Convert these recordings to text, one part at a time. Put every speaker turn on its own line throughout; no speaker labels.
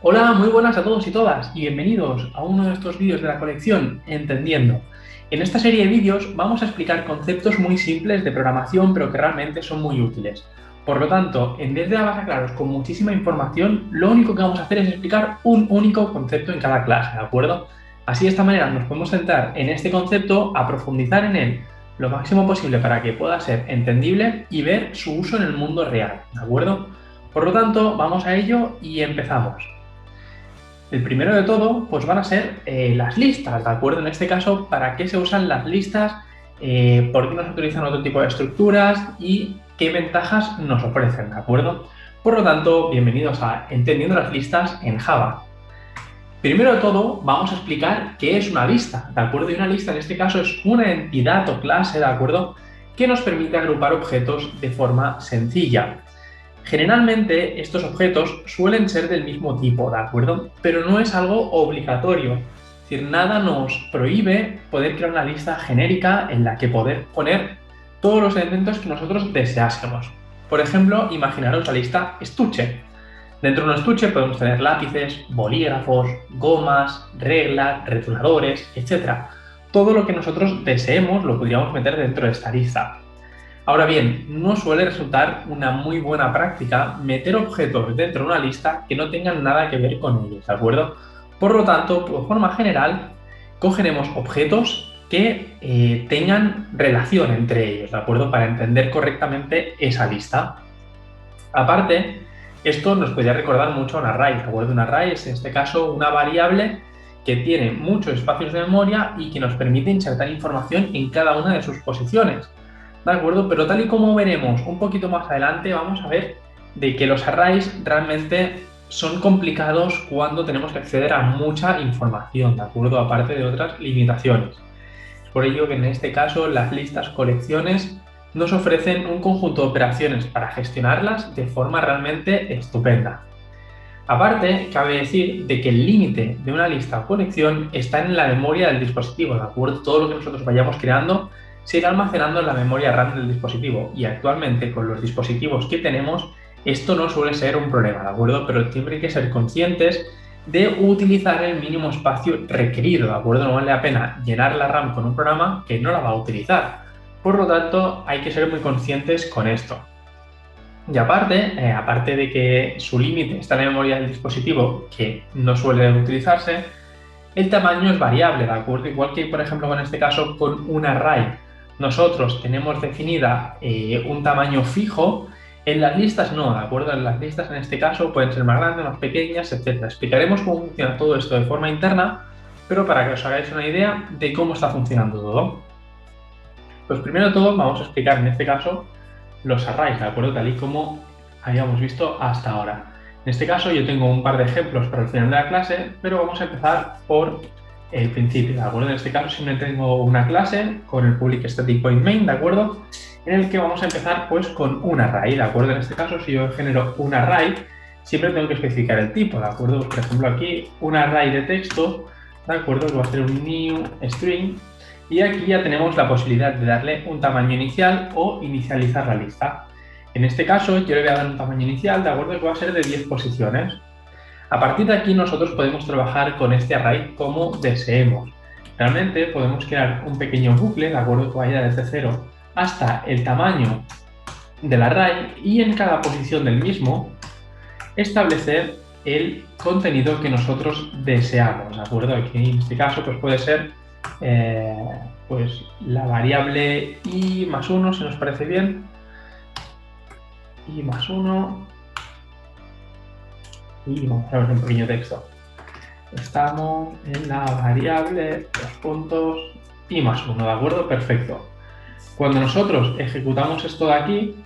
Hola, muy buenas a todos y todas y bienvenidos a uno de estos vídeos de la colección Entendiendo. En esta serie de vídeos vamos a explicar conceptos muy simples de programación pero que realmente son muy útiles. Por lo tanto, en vez de aclararos con muchísima información, lo único que vamos a hacer es explicar un único concepto en cada clase, ¿de acuerdo? Así de esta manera nos podemos centrar en este concepto, a profundizar en él lo máximo posible para que pueda ser entendible y ver su uso en el mundo real, ¿de acuerdo? Por lo tanto, vamos a ello y empezamos. El primero de todo, pues van a ser las listas, ¿de acuerdo? En este caso, ¿para qué se usan las listas? ¿Por qué no se utilizan otro tipo de estructuras? ¿Y qué ventajas nos ofrecen? ¿De acuerdo? Por lo tanto, bienvenidos a Entendiendo las listas en Java. Primero de todo, vamos a explicar qué es una lista, ¿de acuerdo? Y una lista en este caso es una entidad o clase, ¿de acuerdo? Que nos permite agrupar objetos de forma sencilla. Generalmente estos objetos suelen ser del mismo tipo, ¿de acuerdo? Pero no es algo obligatorio. Es decir, nada nos prohíbe poder crear una lista genérica en la que poder poner todos los elementos que nosotros deseásemos. Por ejemplo, imaginaros la lista estuche. Dentro de un estuche podemos tener lápices, bolígrafos, gomas, reglas, rotuladores, etc. Todo lo que nosotros deseemos lo podríamos meter dentro de esta lista. Ahora bien, no suele resultar una muy buena práctica meter objetos dentro de una lista que no tengan nada que ver con ellos, ¿de acuerdo? Por lo tanto, por forma general, cogeremos objetos que tengan relación entre ellos, ¿de acuerdo? Para entender correctamente esa lista. Aparte, esto nos podría recordar mucho a un array, ¿de acuerdo? Un array es en este caso una variable que tiene muchos espacios de memoria y que nos permite insertar información en cada una de sus posiciones. ¿De acuerdo? Pero tal y como veremos un poquito más adelante, vamos a ver de que los arrays realmente son complicados cuando tenemos que acceder a mucha información, ¿de acuerdo? Aparte de otras limitaciones. Es por ello que en este caso las listas colecciones nos ofrecen un conjunto de operaciones para gestionarlas de forma realmente estupenda. Aparte, cabe decir de que el límite de una lista o colección está en la memoria del dispositivo, ¿de acuerdo? Todo lo que nosotros vayamos creando se irá almacenando en la memoria RAM del dispositivo y actualmente con los dispositivos que tenemos esto no suele ser un problema, ¿de acuerdo? Pero siempre hay que ser conscientes de utilizar el mínimo espacio requerido, ¿de acuerdo? No vale la pena llenar la RAM con un programa que no la va a utilizar. Por lo tanto, hay que ser muy conscientes con esto. Y aparte de que su límite está en la memoria del dispositivo, que no suele utilizarse, el tamaño es variable, ¿de acuerdo? Igual que, por ejemplo, en este caso con un array, nosotros tenemos definida un tamaño fijo, en las listas no, ¿de acuerdo? En las listas en este caso pueden ser más grandes, más pequeñas, etc. Explicaremos cómo funciona todo esto de forma interna, pero para que os hagáis una idea de cómo está funcionando todo. Pues primero de todo vamos a explicar en este caso los arrays, ¿de acuerdo? Tal y como habíamos visto hasta ahora. En este caso yo tengo un par de ejemplos para el final de la clase, pero vamos a empezar por el principio, ¿de acuerdo? En este caso siempre tengo una clase con el public static void main, ¿de acuerdo? En el que vamos a empezar pues con un array, ¿de acuerdo? En este caso si yo genero un array, siempre tengo que especificar el tipo, ¿de acuerdo? Por ejemplo aquí un array de texto, ¿de acuerdo? Que va a ser un new string y aquí ya tenemos la posibilidad de darle un tamaño inicial o inicializar la lista. En este caso yo le voy a dar un tamaño inicial, ¿de acuerdo? Que va a ser de 10 posiciones. A partir de aquí nosotros podemos trabajar con este array como deseemos. Realmente podemos crear un pequeño bucle, ¿de acuerdo? Que vaya desde 0 hasta el tamaño del array y en cada posición del mismo establecer el contenido que nosotros deseamos, ¿de acuerdo? Aquí en este caso pues puede ser pues la variable i más 1, si nos parece bien, i más 1 y vamos a ver un pequeño texto. Estamos en la variable, dos puntos, i más 1, ¿de acuerdo? Perfecto. Cuando nosotros ejecutamos esto de aquí,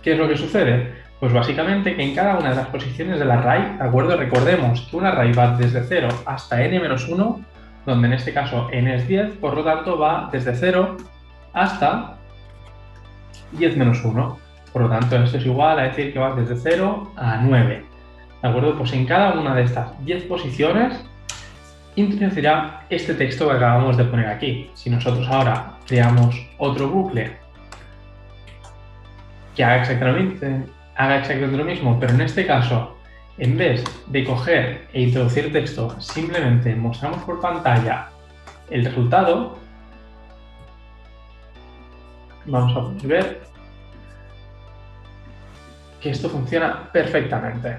¿qué es lo que sucede? Pues básicamente que en cada una de las posiciones del array, ¿de acuerdo? Recordemos que un array va desde 0 hasta n-1, donde en este caso n es 10, por lo tanto va desde 0 hasta 10 menos 1. Por lo tanto, esto es igual a decir que va desde 0 a 9. ¿De acuerdo? Pues en cada una de estas 10 posiciones introducirá este texto que acabamos de poner aquí. Si nosotros ahora creamos otro bucle que haga exactamente lo mismo, pero en este caso en vez de coger e introducir texto, simplemente mostramos por pantalla el resultado, vamos a poder ver que esto funciona perfectamente.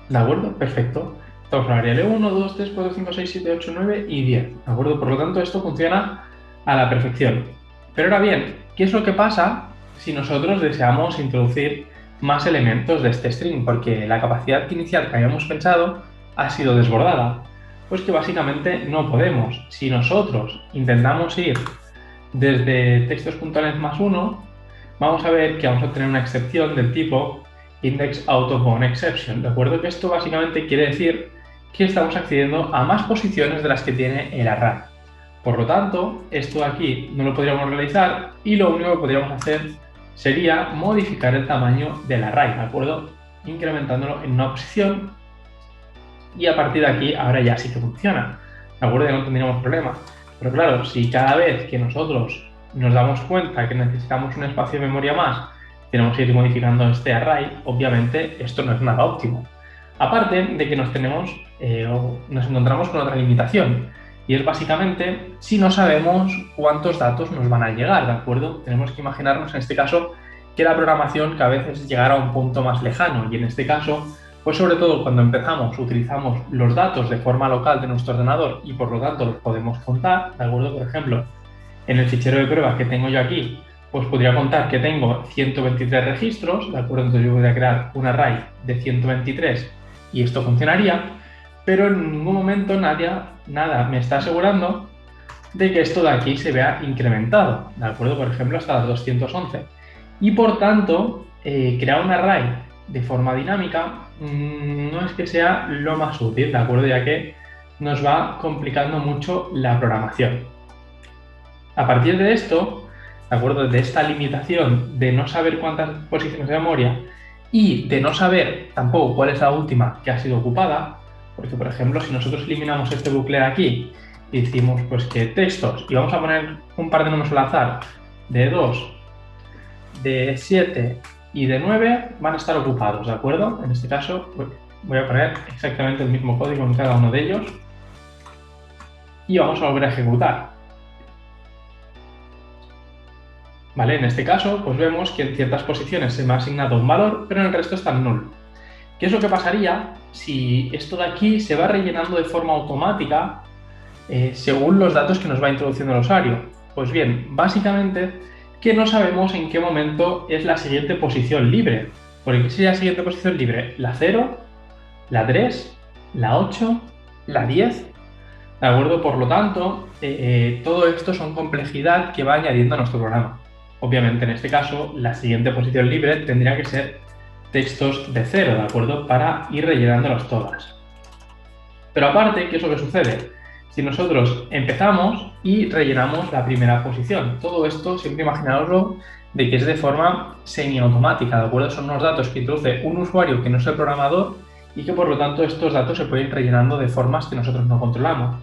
¿De acuerdo? Perfecto. Tenemos la variable 1, 2, 3, 4, 5, 6, 7, 8, 9 y 10. ¿De acuerdo? Por lo tanto, esto funciona a la perfección. Pero ahora bien, ¿qué es lo que pasa si nosotros deseamos introducir más elementos de este string? Porque la capacidad inicial que habíamos pensado ha sido desbordada. Pues que básicamente no podemos. Si nosotros intentamos ir desde textos.length más 1, vamos a ver que vamos a tener una excepción del tipo index out of bound exception. ¿De acuerdo? Que esto básicamente quiere decir que estamos accediendo a más posiciones de las que tiene el array. Por lo tanto, esto aquí no lo podríamos realizar y lo único que podríamos hacer sería modificar el tamaño del array, ¿de acuerdo? Incrementándolo en una posición y a partir de aquí ahora ya sí que funciona, ¿de acuerdo? Ya no tendríamos problema. Pero claro, si cada vez que nosotros nos damos cuenta que necesitamos un espacio de memoria más, tenemos que ir modificando este array, obviamente esto no es nada óptimo. Aparte de que nos encontramos con otra limitación, y es básicamente si no sabemos cuántos datos nos van a llegar, ¿de acuerdo? Tenemos que imaginarnos en este caso que la programación cada vez es llegar a un punto más lejano, y en este caso pues sobre todo cuando empezamos utilizamos los datos de forma local de nuestro ordenador y por lo tanto los podemos contar, ¿de acuerdo? Por ejemplo, en el fichero de pruebas que tengo yo aquí, pues podría contar que tengo 123 registros, ¿de acuerdo? Entonces yo voy a crear un array de 123 y esto funcionaría, pero en ningún momento nada me está asegurando de que esto de aquí se vea incrementado, ¿de acuerdo? Por ejemplo, hasta las 211. Y por tanto, crear un array de forma dinámica no es que sea lo más útil, ¿de acuerdo? Ya que nos va complicando mucho la programación. A partir de esto, ¿de acuerdo? De esta limitación de no saber cuántas posiciones de memoria y de no saber tampoco cuál es la última que ha sido ocupada, porque por ejemplo, si nosotros eliminamos este bucle de aquí y decimos pues que textos, y vamos a poner un par de números al azar, de 2, de 7 y de 9 van a estar ocupados, ¿de acuerdo? En este caso voy a poner exactamente el mismo código en cada uno de ellos y vamos a volver a ejecutar. ¿Vale? En este caso, pues vemos que en ciertas posiciones se me ha asignado un valor, pero en el resto está en null. ¿Qué es lo que pasaría si esto de aquí se va rellenando de forma automática según los datos que nos va introduciendo el usuario? Pues bien, básicamente que no sabemos en qué momento es la siguiente posición libre. Porque ¿qué sería la siguiente posición libre? La 0, la 3, la 8, la 10. ¿De acuerdo? Por lo tanto, todo esto son complejidad que va añadiendo a nuestro programa. Obviamente, en este caso, la siguiente posición libre tendría que ser textos de 0, ¿de acuerdo? Para ir rellenándolos todas. Pero aparte, ¿qué es lo que sucede? Si nosotros empezamos y rellenamos la primera posición, todo esto siempre imaginaoslo de que es de forma semiautomática, ¿de acuerdo? Son unos datos que introduce un usuario que no es el programador y que por lo tanto estos datos se pueden ir rellenando de formas que nosotros no controlamos.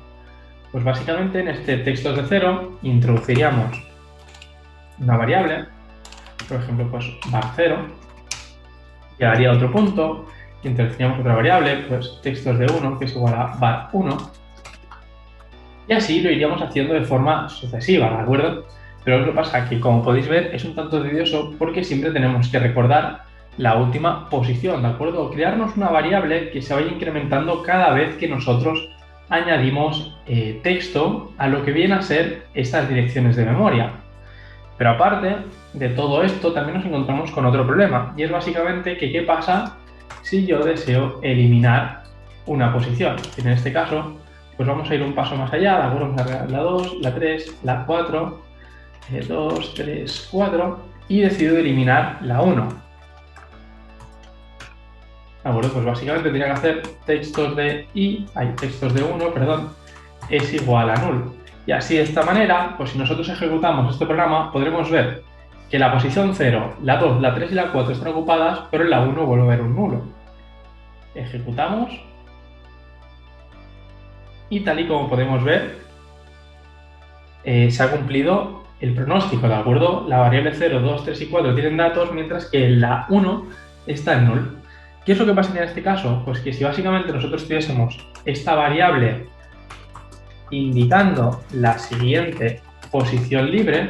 Pues básicamente en este textos de 0 introduciríamos una variable, por ejemplo, pues var 0, llegaría a otro punto, introduciríamos otra variable, pues textos de 1, que es igual a var 1, y así lo iríamos haciendo de forma sucesiva, ¿de acuerdo? Pero lo que pasa es que, como podéis ver, es un tanto tedioso porque siempre tenemos que recordar la última posición, ¿de acuerdo? O crearnos una variable que se vaya incrementando cada vez que nosotros añadimos texto a lo que viene a ser estas direcciones de memoria. Pero aparte de todo esto, también nos encontramos con otro problema, y es básicamente que qué pasa si yo deseo eliminar una posición. En este caso, pues vamos a ir un paso más allá, ¿de acuerdo? Vamos a agregar la 2, la 3, la 4, 2, 3, 4, y decido eliminar la 1. ¿De acuerdo? Pues básicamente tendría que hacer textos de 1, es igual a null. Y así de esta manera, pues si nosotros ejecutamos este programa, podremos ver que la posición 0, la 2, la 3 y la 4 están ocupadas, pero en la 1 vuelve a haber un nulo. Ejecutamos y tal y como podemos ver, se ha cumplido el pronóstico, ¿de acuerdo? La variable 0, 2, 3 y 4 tienen datos, mientras que la 1 está en null. ¿Qué es lo que pasaría en este caso? Pues que si básicamente nosotros tuviésemos esta variable indicando la siguiente posición libre,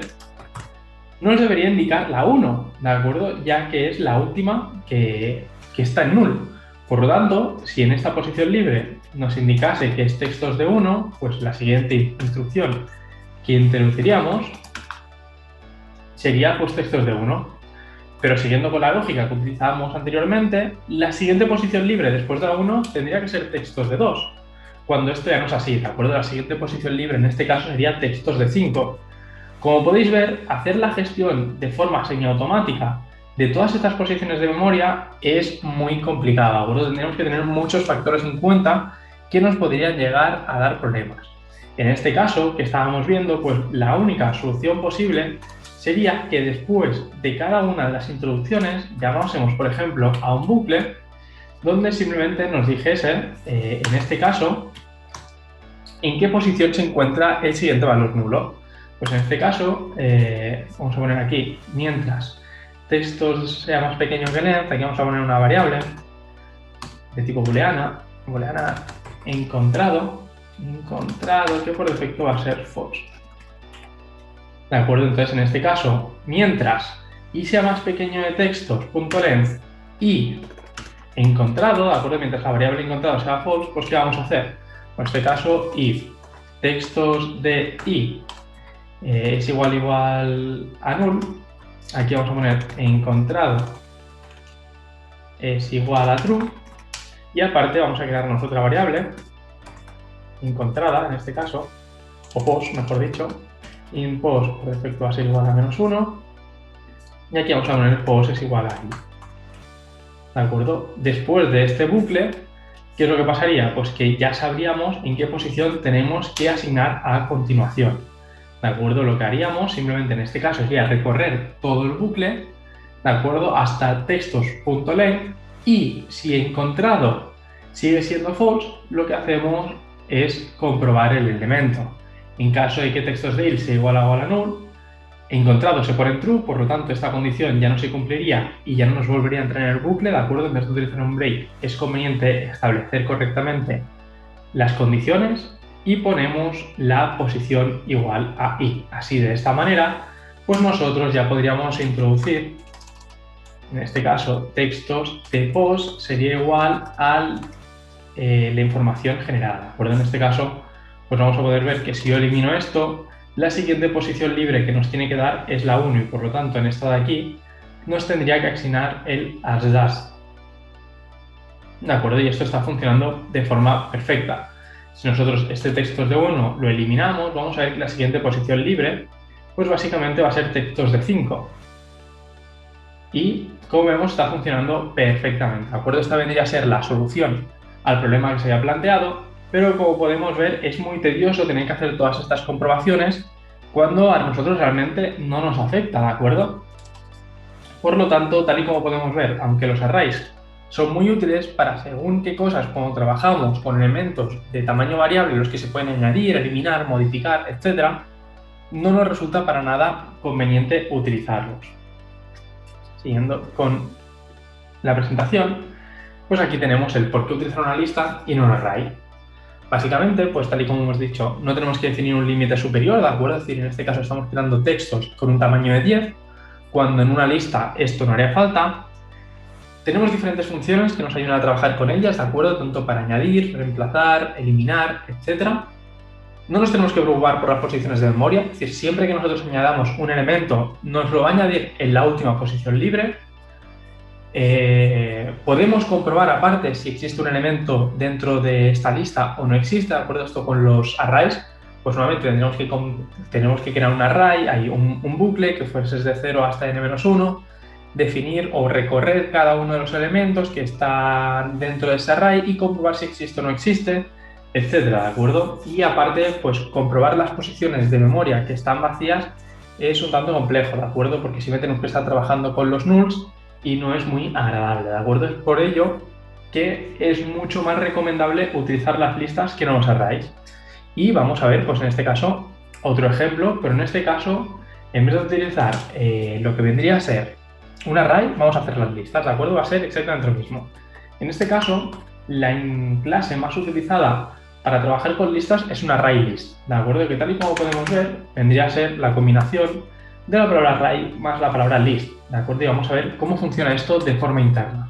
nos debería indicar la 1, ¿de acuerdo? Ya que es la última que está en null. Por lo tanto, si en esta posición libre nos indicase que es textos de 1, pues la siguiente instrucción que introduciríamos sería pues textos de 1. Pero siguiendo con la lógica que utilizábamos anteriormente, la siguiente posición libre después de la 1 tendría que ser textos de 2. Cuando esto ya no es así, ¿de acuerdo? La siguiente posición libre en este caso sería textos de 5. Como podéis ver, hacer la gestión de forma semiautomática de todas estas posiciones de memoria es muy complicado, ¿de acuerdo? Tendríamos que tener muchos factores en cuenta que nos podrían llegar a dar problemas. En este caso, que estábamos viendo, pues la única solución posible sería que después de cada una de las introducciones llamásemos, por ejemplo, a un bucle donde simplemente nos dijese, en este caso, en qué posición se encuentra el siguiente valor nulo. Pues en este caso, vamos a poner aquí, mientras textos sea más pequeño que length, aquí vamos a poner una variable de tipo booleana encontrado, que por defecto va a ser false. ¿De acuerdo? Entonces, en este caso, mientras y sea más pequeño de textos, .length y encontrado, ¿de acuerdo? Mientras la variable encontrado sea false, pues ¿qué vamos a hacer? En este caso, if textos de i es igual a null, aquí vamos a poner encontrado es igual a true, y aparte vamos a crearnos otra variable, encontrada en este caso, o post, mejor dicho, in post por defecto va a ser igual a -1, y aquí vamos a poner post es igual a i. ¿De acuerdo? Después de este bucle, ¿qué es lo que pasaría? Pues que ya sabríamos en qué posición tenemos que asignar a continuación. ¿De acuerdo? Lo que haríamos simplemente en este caso sería recorrer todo el bucle, ¿de acuerdo? Hasta textos.length, y si encontrado sigue siendo false, lo que hacemos es comprobar el elemento. En caso de que textos de il sea igual a null, encontrado se pone en true, por lo tanto esta condición ya no se cumpliría y ya no nos volvería a entrar en el bucle, ¿de acuerdo? En vez de utilizar un break, es conveniente establecer correctamente las condiciones y ponemos la posición igual a i. Así, de esta manera, pues nosotros ya podríamos introducir, en este caso, textos de post sería igual a la información generada, ¿de acuerdo? En este caso, pues vamos a poder ver que si yo elimino esto, la siguiente posición libre que nos tiene que dar es la 1 y por lo tanto en esta de aquí nos tendría que asignar el as. ¿De acuerdo? Y esto está funcionando de forma perfecta. Si nosotros este textos de 1 lo eliminamos, vamos a ver que la siguiente posición libre pues básicamente va a ser textos de 5. Y como vemos está funcionando perfectamente, ¿de acuerdo? Esta vendría a ser la solución al problema que se había planteado, pero como podemos ver es muy tedioso tener que hacer todas estas comprobaciones cuando a nosotros realmente no nos afecta, ¿de acuerdo? Por lo tanto, tal y como podemos ver, aunque los arrays son muy útiles para según qué cosas cuando trabajamos con elementos de tamaño variable, los que se pueden añadir, eliminar, modificar, etc., no nos resulta para nada conveniente utilizarlos. Siguiendo con la presentación, pues aquí tenemos el por qué utilizar una lista y no un array. Básicamente, pues tal y como hemos dicho, no tenemos que definir un límite superior, ¿de acuerdo? Es decir, en este caso estamos creando textos con un tamaño de 10, cuando en una lista esto no haría falta. Tenemos diferentes funciones que nos ayudan a trabajar con ellas, ¿de acuerdo? Tanto para añadir, reemplazar, eliminar, etc. No nos tenemos que preocupar por las posiciones de memoria, es decir, siempre que nosotros añadamos un elemento, nos lo va a añadir en la última posición libre. Podemos comprobar aparte si existe un elemento dentro de esta lista o no existe, ¿de acuerdo? Esto con los arrays, pues nuevamente tenemos que crear un array, hay un bucle que fuese desde 0 hasta n-1, definir o recorrer cada uno de los elementos que están dentro de ese array y comprobar si existe o no existe, etcétera, ¿de acuerdo? Y aparte, pues comprobar las posiciones de memoria que están vacías es un tanto complejo, ¿de acuerdo? Porque siempre tenemos que estar trabajando con los nulls y no es muy agradable, ¿de acuerdo? Es por ello que es mucho más recomendable utilizar las listas que no los arrays. Y vamos a ver, pues en este caso, otro ejemplo, pero en este caso En vez de utilizar lo que vendría a ser un array, vamos a hacer las listas, ¿de acuerdo? Va a ser exactamente lo mismo. En este caso, la clase más utilizada para trabajar con listas es un ArrayList, ¿de acuerdo? Que tal y como podemos ver, vendría a ser la combinación de la palabra array más la palabra list, ¿de acuerdo? Y vamos a ver cómo funciona esto de forma interna.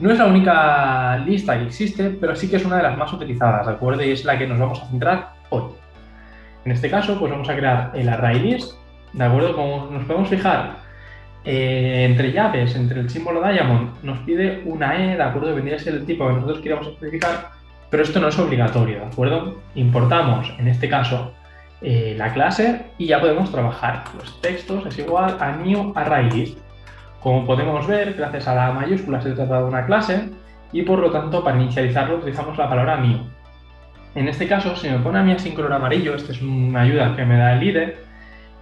No es la única lista que existe, pero sí que es una de las más utilizadas, ¿de acuerdo? Y es la que nos vamos a centrar hoy. En este caso, pues vamos a crear el ArrayList, ¿de acuerdo? Como nos podemos fijar, entre llaves, entre el símbolo Diamond, nos pide una E, ¿de acuerdo? Vendría a ser el tipo que nosotros queremos especificar, pero esto no es obligatorio, ¿de acuerdo? Importamos, en este caso, la clase y ya podemos trabajar. Los textos es igual a new ArrayList. Como podemos ver, gracias a la mayúscula se trata de una clase y por lo tanto para inicializarlo utilizamos la palabra new. En este caso, si me pone a mí así en color amarillo, esta es una ayuda que me da el IDE,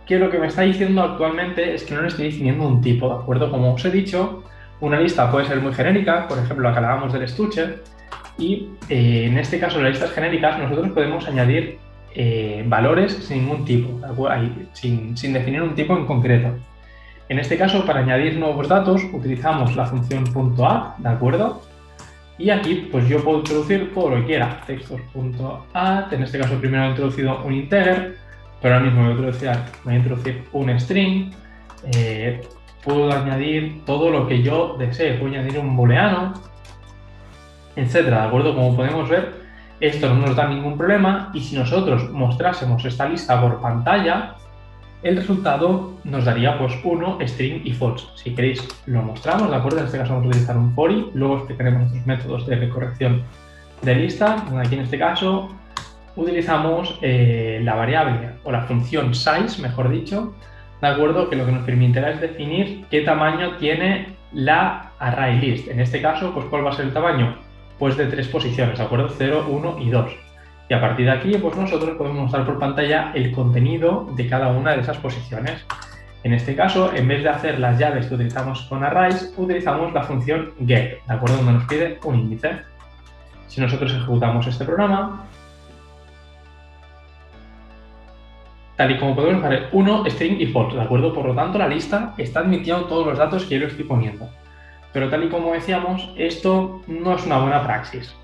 que lo que me está diciendo actualmente es que no le estoy definiendo un tipo, ¿de acuerdo? Como os he dicho, una lista puede ser muy genérica, por ejemplo, la que hablábamos del estuche, y en este caso, en las listas genéricas, nosotros podemos añadir valores sin ningún tipo, sin definir un tipo en concreto. En este caso, para añadir nuevos datos, utilizamos la función .add, ¿de acuerdo? Y aquí, pues yo puedo introducir todo lo que quiera. Textos.add, en este caso primero he introducido un integer, pero ahora mismo voy a introducir un string. Puedo añadir todo lo que yo desee. Puedo añadir un booleano, etcétera, ¿de acuerdo? Como podemos ver, esto no nos da ningún problema y si nosotros mostrásemos esta lista por pantalla, el resultado nos daría pues 1, string y false. Si queréis lo mostramos, ¿de acuerdo? En este caso vamos a utilizar un for i, luego explicaremos nuestros métodos de corrección de lista. Aquí en este caso utilizamos la variable o la función size, mejor dicho, ¿de acuerdo? Que lo que nos permitirá es definir qué tamaño tiene la ArrayList. En este caso, pues ¿cuál va a ser el tamaño? Pues de 3 posiciones, ¿de acuerdo? 0, 1 y 2. Y a partir de aquí, pues nosotros podemos mostrar por pantalla el contenido de cada una de esas posiciones. En este caso, en vez de hacer las llaves que utilizamos con arrays, utilizamos la función get, ¿de acuerdo? Donde nos pide un índice. Si nosotros ejecutamos este programa, tal y como podemos ver, 1, string y false, ¿de acuerdo? Por lo tanto, la lista está admitiendo todos los datos que yo le estoy poniendo. Pero tal y como decíamos, esto no es una buena praxis.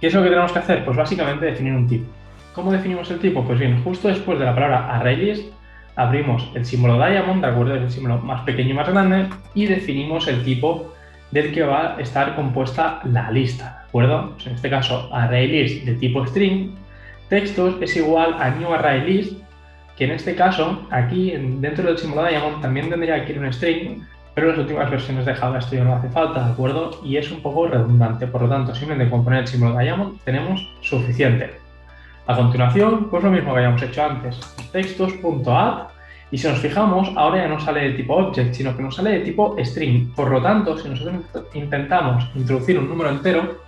¿Qué es lo que tenemos que hacer? Pues básicamente definir un tipo. ¿Cómo definimos el tipo? Pues bien, justo después de la palabra ArrayList, abrimos el símbolo Diamond, ¿de acuerdo? Es el símbolo más pequeño y más grande, y definimos el tipo del que va a estar compuesta la lista, ¿de acuerdo? Pues en este caso, ArrayList de tipo string, textos es igual a new ArrayList, que en este caso, aquí dentro del símbolo Diamond también tendría que ir un string, pero en las últimas versiones de Java esto ya no hace falta, ¿de acuerdo? Y es un poco redundante, por lo tanto, simplemente con poner el símbolo Diamond tenemos suficiente. A continuación, pues lo mismo que habíamos hecho antes, textos.add, y si nos fijamos, ahora ya no sale de tipo object, sino que nos sale de tipo string. Por lo tanto, si nosotros intentamos introducir un número entero,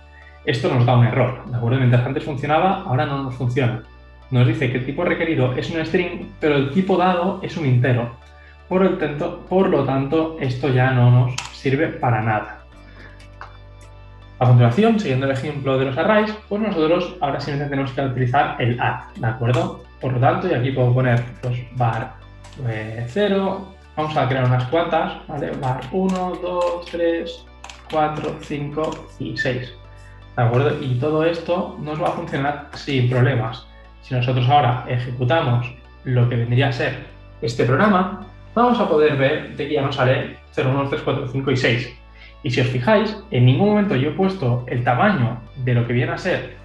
esto nos da un error, ¿de acuerdo? Mientras antes funcionaba, ahora no nos funciona. Nos dice que el tipo requerido es un string, pero el tipo dado es un entero. Por lo tanto, esto ya no nos sirve para nada. A continuación, siguiendo el ejemplo de los arrays, pues nosotros ahora simplemente tenemos que utilizar el add, ¿de acuerdo? Por lo tanto, y aquí puedo poner pues, var 0, vamos a crear unas cuantas, ¿vale? Var 1, 2, 3, 4, 5 y 6, ¿de acuerdo? Y todo esto nos va a funcionar sin problemas. Si nosotros ahora ejecutamos lo que vendría a ser este programa, vamos a poder ver de que ya nos sale 0, 1, 2, 3, 4, 5 y 6. Y si os fijáis, en ningún momento yo he puesto el tamaño de lo que viene a ser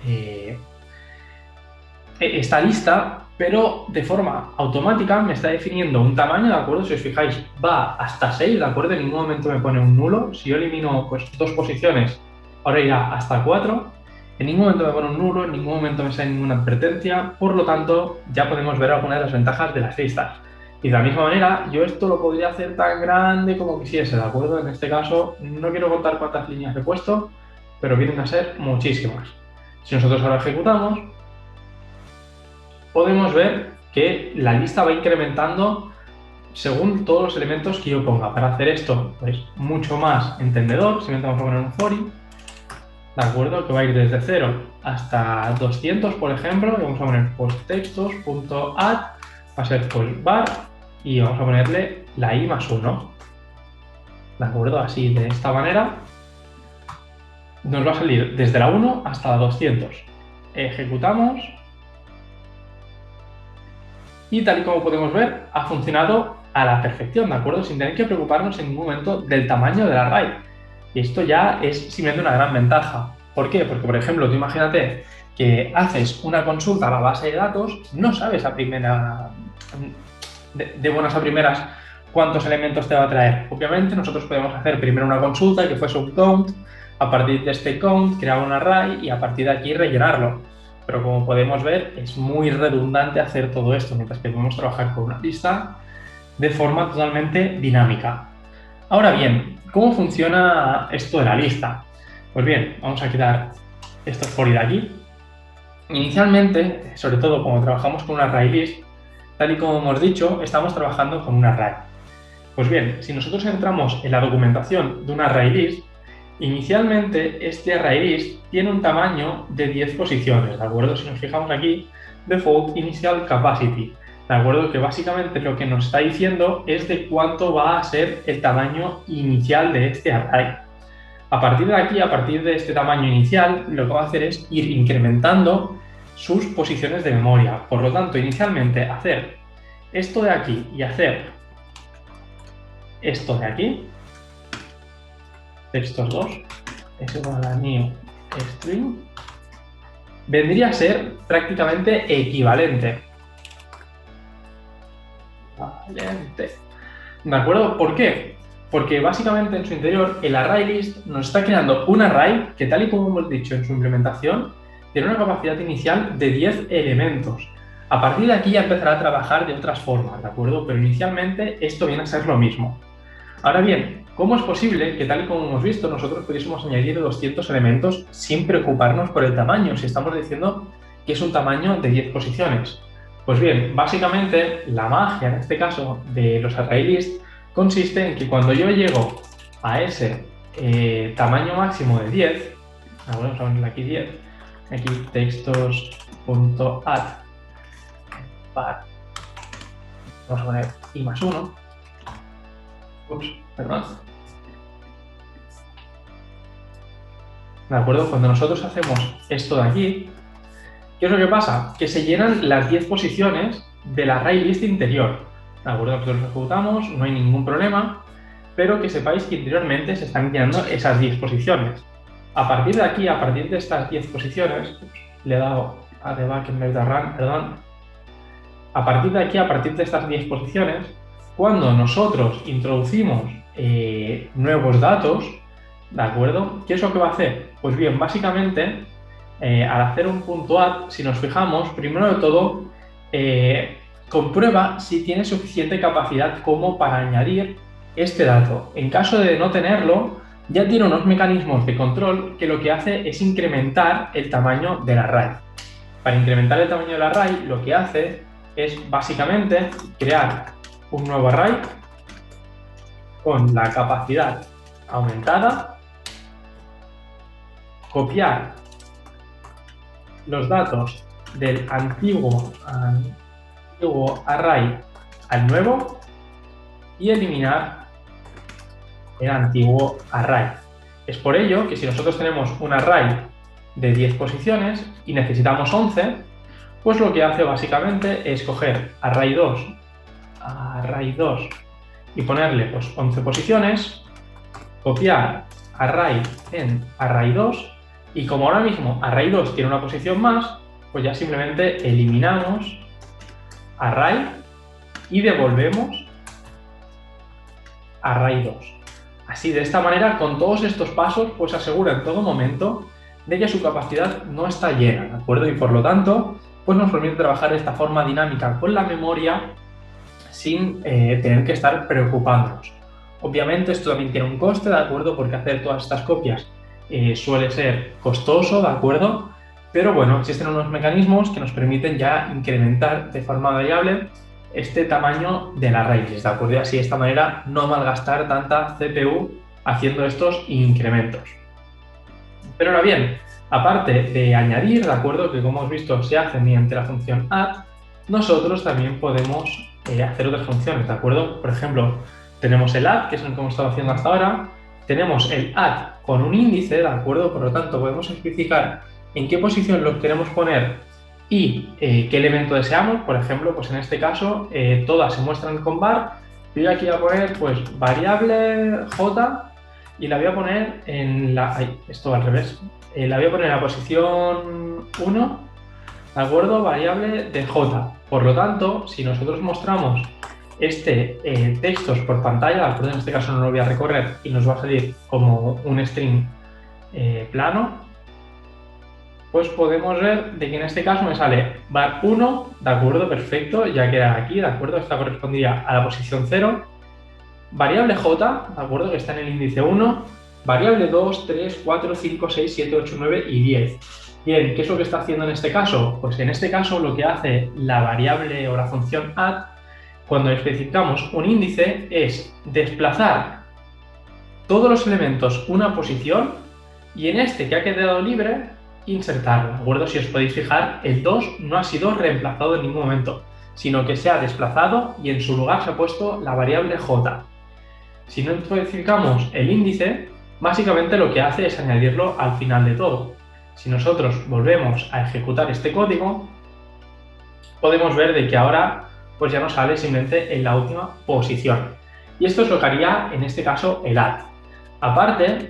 esta lista, pero de forma automática me está definiendo un tamaño, ¿de acuerdo? Si os fijáis, va hasta 6, ¿de acuerdo? En ningún momento me pone un nulo. Si yo elimino pues, 2 posiciones, ahora irá hasta 4. En ningún momento me pone un nulo, en ningún momento me sale ninguna advertencia. Por lo tanto, ya podemos ver algunas de las ventajas de las listas. Y de la misma manera, yo esto lo podría hacer tan grande como quisiese, ¿de acuerdo? En este caso, no quiero contar cuántas líneas he puesto, pero vienen a ser muchísimas. Si nosotros ahora ejecutamos, podemos ver que la lista va incrementando según todos los elementos que yo ponga. Para hacer esto, pues mucho más entendedor, simplemente vamos a poner un for i, ¿de acuerdo? Que va a ir desde 0 hasta 200, por ejemplo, y vamos a poner pues textos.add, va a ser pues var y vamos a ponerle la i más 1. ¿De acuerdo? Así, de esta manera, nos va a salir desde la 1 hasta la 200. Ejecutamos y tal y como podemos ver, ha funcionado a la perfección, ¿de acuerdo? Sin tener que preocuparnos en ningún momento del tamaño del array. Y esto ya es simplemente una gran ventaja. ¿Por qué? Porque, por ejemplo, tú imagínate que haces una consulta a la base de datos, no sabes de buenas a primeras cuántos elementos te va a traer. Obviamente nosotros podemos hacer primero una consulta que fuese un count, a partir de este count crear un array y a partir de aquí rellenarlo. Pero como podemos ver, es muy redundante hacer todo esto, mientras que podemos trabajar con una lista de forma totalmente dinámica. Ahora bien, ¿cómo funciona esto de la lista? Pues bien, vamos a quitar esto for y de aquí. Inicialmente, sobre todo cuando trabajamos con un array list, tal y como hemos dicho, estamos trabajando con un array. Pues bien, si nosotros entramos en la documentación de un array list, inicialmente este array list tiene un tamaño de 10 posiciones, ¿de acuerdo? Si nos fijamos aquí, default initial capacity, ¿de acuerdo? Que básicamente lo que nos está diciendo es de cuánto va a ser el tamaño inicial de este array. A partir de aquí, a partir de este tamaño inicial, lo que va a hacer es ir incrementando sus posiciones de memoria. Por lo tanto, inicialmente hacer esto de aquí y hacer esto de aquí, estos dos, es igual a new string, vendría a ser prácticamente equivalente. ¿De acuerdo? ¿Por qué? Porque básicamente en su interior el array list nos está creando un array que, tal y como hemos dicho en su implementación, tiene una capacidad inicial de 10 elementos. A partir de aquí ya empezará a trabajar de otras formas, ¿de acuerdo? Pero inicialmente esto viene a ser lo mismo. Ahora bien, ¿cómo es posible que, tal y como hemos visto, nosotros pudiésemos añadir 200 elementos sin preocuparnos por el tamaño, si estamos diciendo que es un tamaño de 10 posiciones? Pues bien, básicamente la magia en este caso de los array list consiste en que cuando yo llego a ese tamaño máximo de 10, vamos a ponerle aquí 10, aquí textos.add, vamos a poner i más 1, perdón. ¿De acuerdo? Cuando nosotros hacemos esto de aquí, ¿qué es lo que pasa? Que se llenan las 10 posiciones del array list interior. ¿De acuerdo? Nosotros lo ejecutamos, no hay ningún problema, pero que sepáis que interiormente se están llenando esas 10 posiciones. A partir de aquí, a partir de estas 10 posiciones, le he dado a debug en vez de run, perdón. A partir de aquí, a partir de estas 10 posiciones, cuando nosotros introducimos nuevos datos, ¿de acuerdo? ¿Qué es lo que va a hacer? Pues bien, básicamente, al hacer un punto add, si nos fijamos, primero de todo, comprueba si tiene suficiente capacidad como para añadir este dato. En caso de no tenerlo, ya tiene unos mecanismos de control que lo que hace es incrementar el tamaño del array. Para incrementar el tamaño del array, lo que hace es básicamente crear un nuevo array con la capacidad aumentada, copiar los datos del antiguo array al nuevo y eliminar el antiguo array. Es por ello que si nosotros tenemos un array de 10 posiciones y necesitamos 11, pues lo que hace básicamente es coger array 2 y ponerle pues 11 posiciones, copiar array en array 2 y como ahora mismo array 2 tiene una posición más, pues ya simplemente eliminamos array y devolvemos array 2. Así, de esta manera, con todos estos pasos, pues asegura en todo momento de que su capacidad no está llena, ¿de acuerdo? Y por lo tanto, pues nos permite trabajar de esta forma dinámica con la memoria sin tener que estar preocupándonos. Obviamente esto también tiene un coste, ¿de acuerdo? Porque hacer todas estas copias suele ser costoso, ¿de acuerdo? Pero bueno, existen unos mecanismos que nos permiten ya incrementar de forma variable este tamaño del array list, ¿de acuerdo? Y así de esta manera no malgastar tanta CPU haciendo estos incrementos. Pero ahora bien, aparte de añadir, ¿de acuerdo? Que como hemos visto se hace mediante la función add, nosotros también podemos hacer otras funciones, ¿de acuerdo? Por ejemplo, tenemos el add, que es el que hemos estado haciendo hasta ahora, tenemos el add con un índice, ¿de acuerdo? Por lo tanto, podemos especificar en qué posición los queremos poner y qué elemento deseamos. Por ejemplo, pues en este caso, todas se muestran con var. Yo aquí voy a poner, pues, variable j y la voy a poner en la... Ay, esto va al revés. La voy a poner en la posición 1, ¿de acuerdo? Variable de j. Por lo tanto, si nosotros mostramos textos por pantalla, ¿de acuerdo? En este caso no lo voy a recorrer y nos va a salir como un string plano, pues podemos ver de que en este caso me sale var 1, ¿de acuerdo? Perfecto, ya queda aquí, ¿de acuerdo? Esta correspondería a la posición 0. Variable j, ¿de acuerdo? Que está en el índice 1. Variable 2, 3, 4, 5, 6, 7, 8, 9 y 10. Bien, ¿qué es lo que está haciendo en este caso? Pues en este caso lo que hace la variable o la función add, cuando especificamos un índice, es desplazar todos los elementos una posición y en este que ha quedado libre, insertarlo, ¿de acuerdo? Si os podéis fijar, el 2 no ha sido reemplazado en ningún momento, sino que se ha desplazado y en su lugar se ha puesto la variable j. Si no especificamos el índice, básicamente lo que hace es añadirlo al final de todo. Si nosotros volvemos a ejecutar este código, podemos ver de que ahora pues ya nos sale simplemente en la última posición. Y esto es lo que haría en este caso el add. Aparte,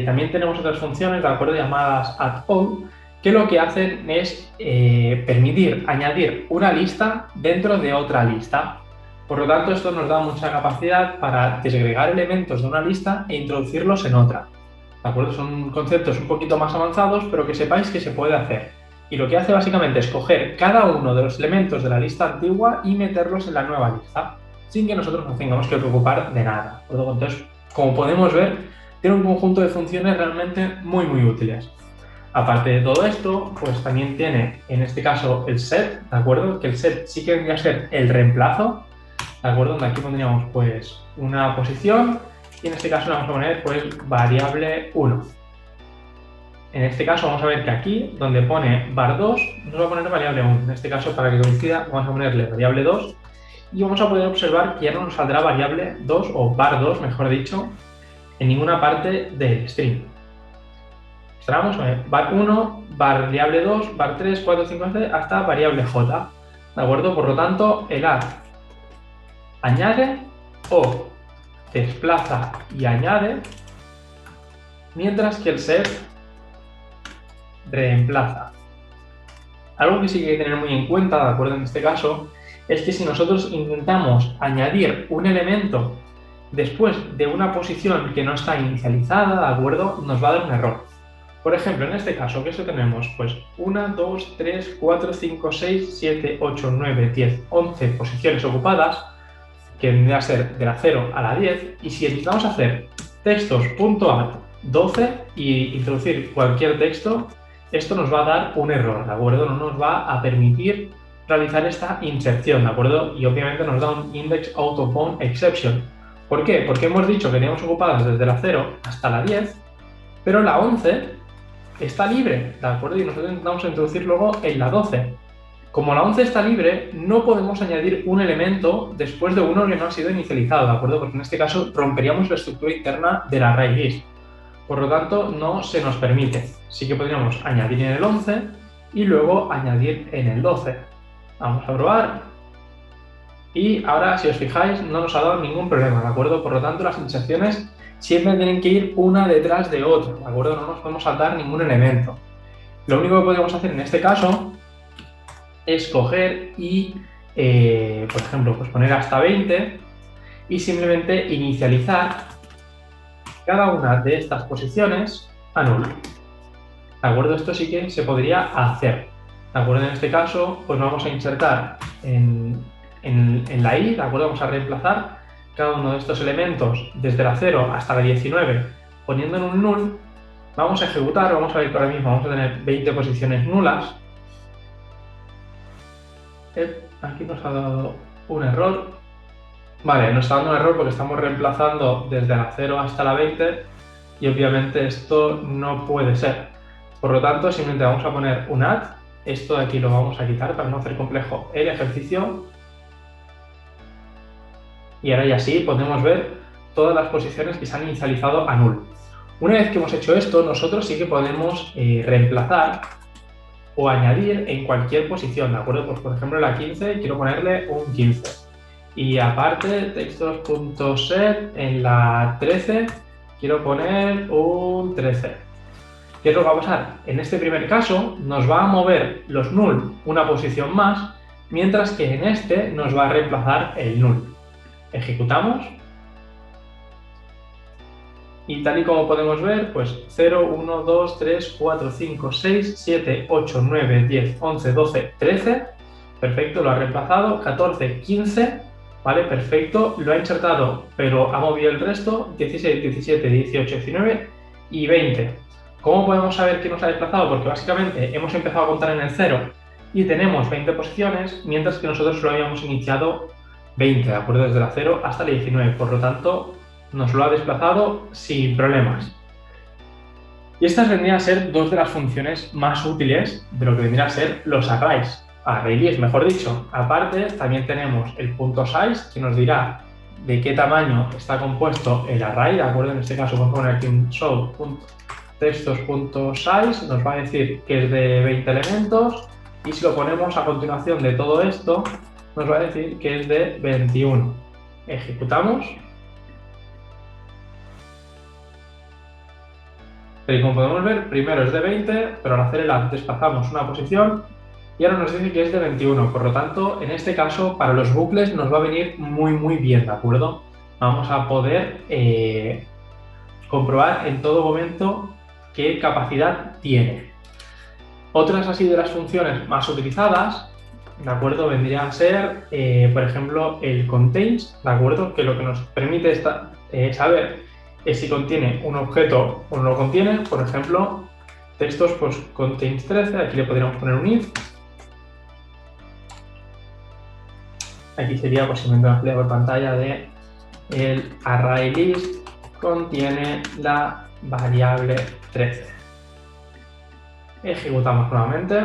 también tenemos otras funciones, de acuerdo, llamadas add-all, que lo que hacen es permitir añadir una lista dentro de otra lista. Por lo tanto, esto nos da mucha capacidad para desagregar elementos de una lista e introducirlos en otra. ¿De acuerdo? Son conceptos un poquito más avanzados, pero que sepáis que se puede hacer. Y lo que hace básicamente es coger cada uno de los elementos de la lista antigua y meterlos en la nueva lista, sin que nosotros nos tengamos que preocupar de nada. ¿De acuerdo? Entonces, como podemos ver, tiene un conjunto de funciones realmente muy útiles. Aparte de todo esto, pues también tiene, en este caso, el set, ¿de acuerdo? Que el set sí que vendría a ser el reemplazo, ¿de acuerdo? Donde aquí pondríamos, pues, una posición y en este caso le vamos a poner, pues, variable 1. En este caso vamos a ver que aquí, donde pone var2, nos va a poner variable 1. En este caso, para que coincida, vamos a ponerle variable 2 y vamos a poder observar que ya no nos saldrá variable 2 o var2, mejor dicho, en ninguna parte del string. Mostramos var 1, variable 2, var 3, 4, 5, 6, hasta variable j. ¿De acuerdo? Por lo tanto, el add añade o desplaza y añade, mientras que el set reemplaza. Algo que sí que hay que tener muy en cuenta, ¿de acuerdo? En este caso, es que si nosotros intentamos añadir un elemento después de una posición que no está inicializada, ¿de acuerdo? Nos va a dar un error. Por ejemplo, en este caso, ¿qué tenemos? Pues 1, 2, 3, 4, 5, 6, 7, 8, 9, 10, 11 posiciones ocupadas, que vendría a ser de la 0 a la 10, y si necesitamos hacer textos.add 12 y introducir cualquier texto, esto nos va a dar un error, ¿de acuerdo? No nos va a permitir realizar esta inserción, ¿de acuerdo? Y obviamente nos da un index out of bound exception. ¿Por qué? Porque hemos dicho que teníamos ocupadas desde la 0 hasta la 10, pero la 11 está libre, ¿de acuerdo? Y nosotros intentamos introducir luego en la 12. Como la 11 está libre, no podemos añadir un elemento después de uno que no ha sido inicializado, ¿de acuerdo? Porque en este caso romperíamos la estructura interna del array list. Por lo tanto, no se nos permite. Sí que podríamos añadir en el 11 y luego añadir en el 12. Vamos a probar. Y ahora, si os fijáis, no nos ha dado ningún problema, ¿de acuerdo? Por lo tanto, las inserciones siempre tienen que ir una detrás de otra, ¿de acuerdo? No nos podemos saltar ningún elemento. Lo único que podemos hacer en este caso es coger y, por ejemplo, pues poner hasta 20 y simplemente inicializar cada una de estas posiciones a null. ¿De acuerdo? Esto sí que se podría hacer. ¿De acuerdo? En este caso, pues vamos a insertar en la i, ¿de acuerdo? Vamos a reemplazar cada uno de estos elementos desde la 0 hasta la 19 poniendo en un null. Vamos a ejecutar, vamos a ver que ahora mismo vamos a tener 20 posiciones nulas. Aquí nos ha dado un error. Vale, nos está dando un error porque estamos reemplazando desde la 0 hasta la 20 y obviamente esto no puede ser. Por lo tanto, simplemente vamos a poner un add. Esto de aquí lo vamos a quitar para no hacer complejo el ejercicio. Y ahora ya sí podemos ver todas las posiciones que se han inicializado a null. Una vez que hemos hecho esto, nosotros sí que podemos reemplazar o añadir en cualquier posición, ¿de acuerdo? Pues por ejemplo en la 15 quiero ponerle un 15. Y aparte, textos.set en la 13 quiero poner un 13. ¿Qué es lo que va a pasar? En este primer caso nos va a mover los null una posición más, mientras que en este nos va a reemplazar el null. Ejecutamos. Y tal y como podemos ver, pues 0, 1, 2, 3, 4, 5, 6, 7, 8, 9, 10, 11, 12, 13. Perfecto, lo ha reemplazado. 14, 15. ¿Vale? Perfecto. Lo ha insertado, pero ha movido el resto. 16, 17, 18, 19 y 20. ¿Cómo podemos saber que nos ha desplazado? Porque básicamente hemos empezado a contar en el 0 y tenemos 20 posiciones, mientras que nosotros lo habíamos iniciado 20, ¿de acuerdo? Desde la 0 hasta la 19. Por lo tanto, nos lo ha desplazado sin problemas. Y estas vendrían a ser dos de las funciones más útiles de lo que vendrían a ser los arrays. ArrayList, mejor dicho. Aparte, también tenemos el .size, que nos dirá de qué tamaño está compuesto el array, ¿de acuerdo? En este caso vamos a poner aquí un show.textos.size, nos va a decir que es de 20 elementos, y si lo ponemos a continuación de todo esto, nos va a decir que es de 21. Ejecutamos. Y como podemos ver, primero es de 20, pero al hacer el add desplazamos una posición y ahora nos dice que es de 21. Por lo tanto, en este caso, para los bucles nos va a venir muy bien, ¿de acuerdo? Vamos a poder comprobar en todo momento qué capacidad tiene. Otras así de las funciones más utilizadas, ¿de acuerdo? Vendrían a ser, por ejemplo, el contains, ¿de acuerdo? Que lo que nos permite saber es si contiene un objeto o no lo contiene. Por ejemplo, textos, pues contains 13, aquí le podríamos poner un if. Aquí sería posiblemente una ampliada por pantalla de el ArrayList contiene la variable 13. Ejecutamos nuevamente.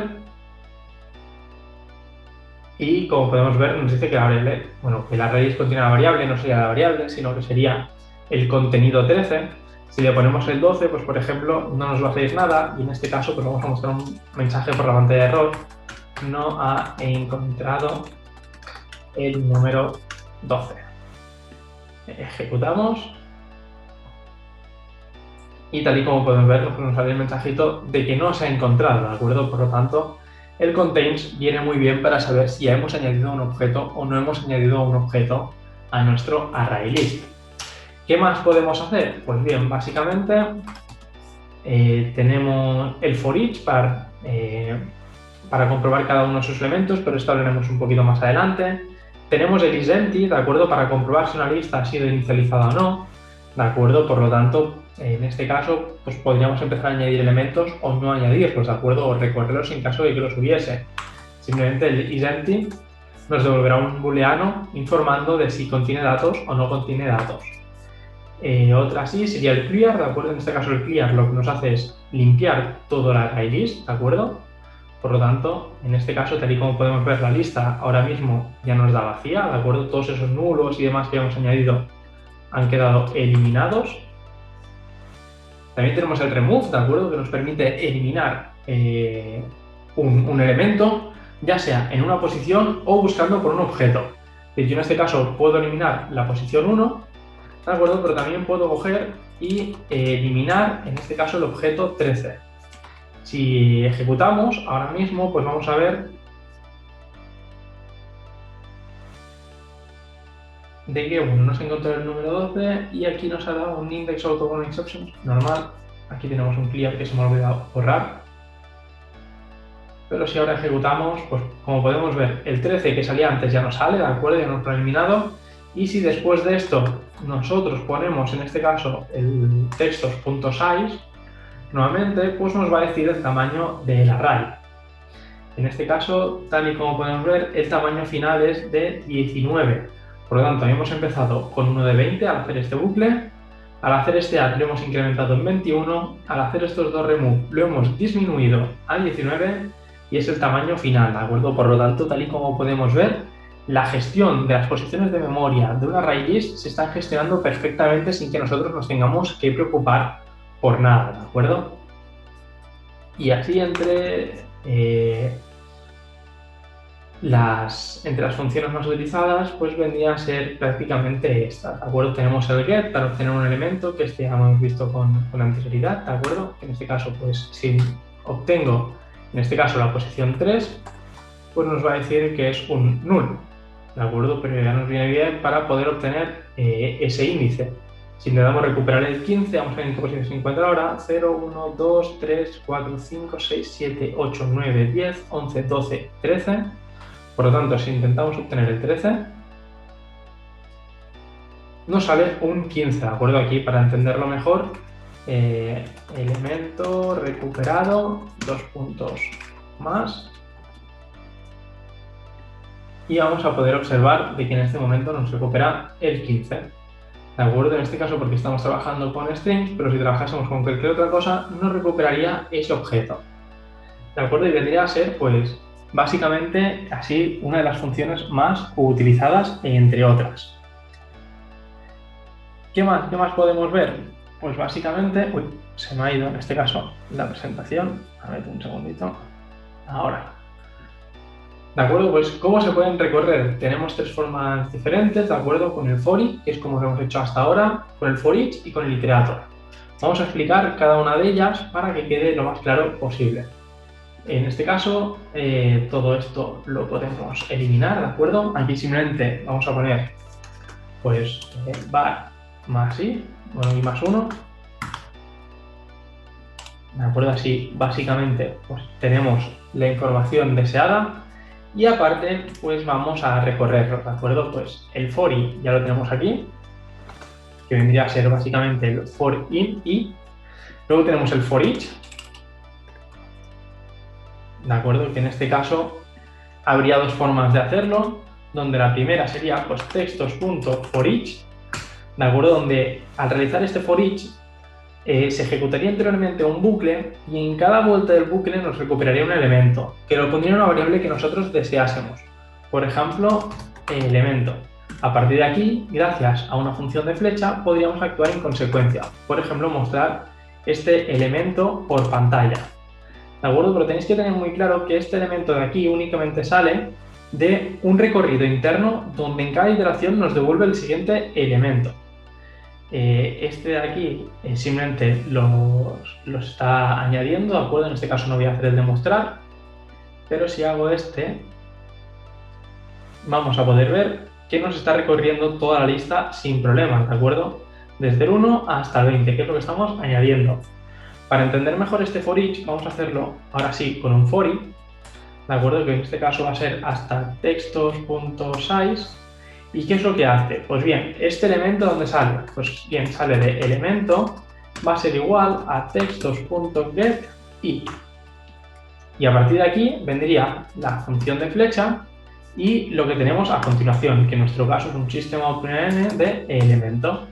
Y como podemos ver, nos dice que la variable, bueno, que el ArrayList contiene la variable, no sería la variable, sino que sería el contenido 13. Si le ponemos el 12, pues por ejemplo, no nos va a hacer nada y en este caso pues vamos a mostrar un mensaje por la pantalla de error. No ha encontrado el número 12. Ejecutamos. Y tal y como podemos ver, nos sale el mensajito de que no se ha encontrado, ¿de acuerdo? Por lo tanto, el contains viene muy bien para saber si ya hemos añadido un objeto o no hemos añadido un objeto a nuestro ArrayList. ¿Qué más podemos hacer? Pues bien, básicamente tenemos el for each para comprobar cada uno de sus elementos, pero esto hablaremos un poquito más adelante. Tenemos el isEmpty, ¿de acuerdo? Para comprobar si una lista ha sido inicializada o no, ¿de acuerdo? Por lo tanto, en este caso, pues podríamos empezar a añadir elementos o no añadirlos, ¿de acuerdo? O recorrerlos en caso de que los hubiese. Simplemente el isEmpty nos devolverá un booleano informando de si contiene datos o no contiene datos. Otra sí sería el clear, ¿de acuerdo? En este caso el clear lo que nos hace es limpiar todo el ArrayList, ¿de acuerdo? Por lo tanto, en este caso, tal y como podemos ver, la lista ahora mismo ya nos da vacía, ¿de acuerdo? Todos esos nulos y demás que hemos añadido han quedado eliminados. También tenemos el remove, ¿de acuerdo? Que nos permite eliminar un elemento, ya sea en una posición o buscando por un objeto. Yo en este caso puedo eliminar la posición 1, ¿de acuerdo? Pero también puedo coger y eliminar, en este caso, el objeto 13. Si ejecutamos ahora mismo, pues vamos a ver de que no se encontró el número 12 y aquí nos ha dado un index auto exception normal. Aquí tenemos un clear que se me ha olvidado borrar. Pero si ahora ejecutamos, pues como podemos ver, el 13 que salía antes ya no sale, ¿de acuerdo? Ya nos lo ha eliminado. Y si después de esto nosotros ponemos, en este caso, el textos.size, nuevamente, pues nos va a decir el tamaño del array. En este caso, tal y como podemos ver, el tamaño final es de 19. Por lo tanto, habíamos empezado con uno de 20 al hacer este bucle. Al hacer este add lo hemos incrementado en 21. Al hacer estos dos remove lo hemos disminuido a 19 y es el tamaño final, ¿de acuerdo? Por lo tanto, tal y como podemos ver, la gestión de las posiciones de memoria de una array list se están gestionando perfectamente sin que nosotros nos tengamos que preocupar por nada, ¿de acuerdo? Y así entre las funciones más utilizadas, pues vendría a ser prácticamente estas, ¿de acuerdo? Tenemos el get para obtener un elemento, que este ya lo hemos visto con anterioridad, ¿de acuerdo? En este caso, pues si obtengo, en este caso, la posición 3, pues nos va a decir que es un null, ¿de acuerdo? Pero ya nos viene bien para poder obtener ese índice. Si le damos recuperar el 15, vamos a ver en qué posición se encuentra ahora. 0, 1, 2, 3, 4, 5, 6, 7, 8, 9, 10, 11, 12, 13. Por lo tanto, si intentamos obtener el 13, nos sale un 15, ¿de acuerdo? Aquí, para entenderlo mejor, elemento recuperado, 2 puntos más. Y vamos a poder observar de que en este momento nos recupera el 15. ¿De acuerdo? En este caso porque estamos trabajando con strings, pero si trabajásemos con cualquier otra cosa, nos recuperaría ese objeto. ¿De acuerdo? Y vendría a ser, pues, básicamente así una de las funciones más utilizadas, entre otras. ¿Qué más podemos ver? Pues básicamente, se me ha ido en este caso la presentación. A ver, un segundito. Ahora. ¿De acuerdo? Pues, ¿cómo se pueden recorrer? Tenemos 3 formas diferentes, ¿de acuerdo? Con el for i, que es como lo hemos hecho hasta ahora, con el for each y con el iterator. Vamos a explicar cada una de ellas para que quede lo más claro posible. En este caso, todo esto lo podemos eliminar, ¿de acuerdo? Aquí simplemente vamos a poner, pues, var más i, bueno, i más 1. ¿De acuerdo? Así, básicamente, pues tenemos la información deseada. Y aparte, pues vamos a recorrerlo, ¿de acuerdo? Pues el for i ya lo tenemos aquí, que vendría a ser básicamente el for in i. Luego tenemos el for each, ¿de acuerdo? Que en este caso habría 2 formas de hacerlo, donde la primera sería pues textos.for each, ¿de acuerdo? Donde al realizar este for each se ejecutaría anteriormente un bucle y en cada vuelta del bucle nos recuperaría un elemento, que lo pondría en una variable que nosotros deseásemos. Por ejemplo, elemento. A partir de aquí, gracias a una función de flecha, podríamos actuar en consecuencia. Por ejemplo, mostrar este elemento por pantalla. ¿De acuerdo? Pero tenéis que tener muy claro que este elemento de aquí únicamente sale de un recorrido interno donde en cada iteración nos devuelve el siguiente elemento. Este de aquí simplemente lo está añadiendo, ¿de acuerdo? En este caso no voy a hacer el demostrar, pero si hago este, vamos a poder ver que nos está recorriendo toda la lista sin problemas, ¿de acuerdo? Desde el 1 hasta el 20, que es lo que estamos añadiendo. Para entender mejor este for each, vamos a hacerlo ahora sí con un for i, ¿de acuerdo? Que en este caso va a ser hasta textos.size. ¿Y qué es lo que hace? Pues bien, este elemento, ¿dónde sale? Pues bien, sale de elemento, va a ser igual a textos.get i. Y a partir de aquí vendría la función de flecha y lo que tenemos a continuación, que en nuestro caso es un system.out.println de elemento.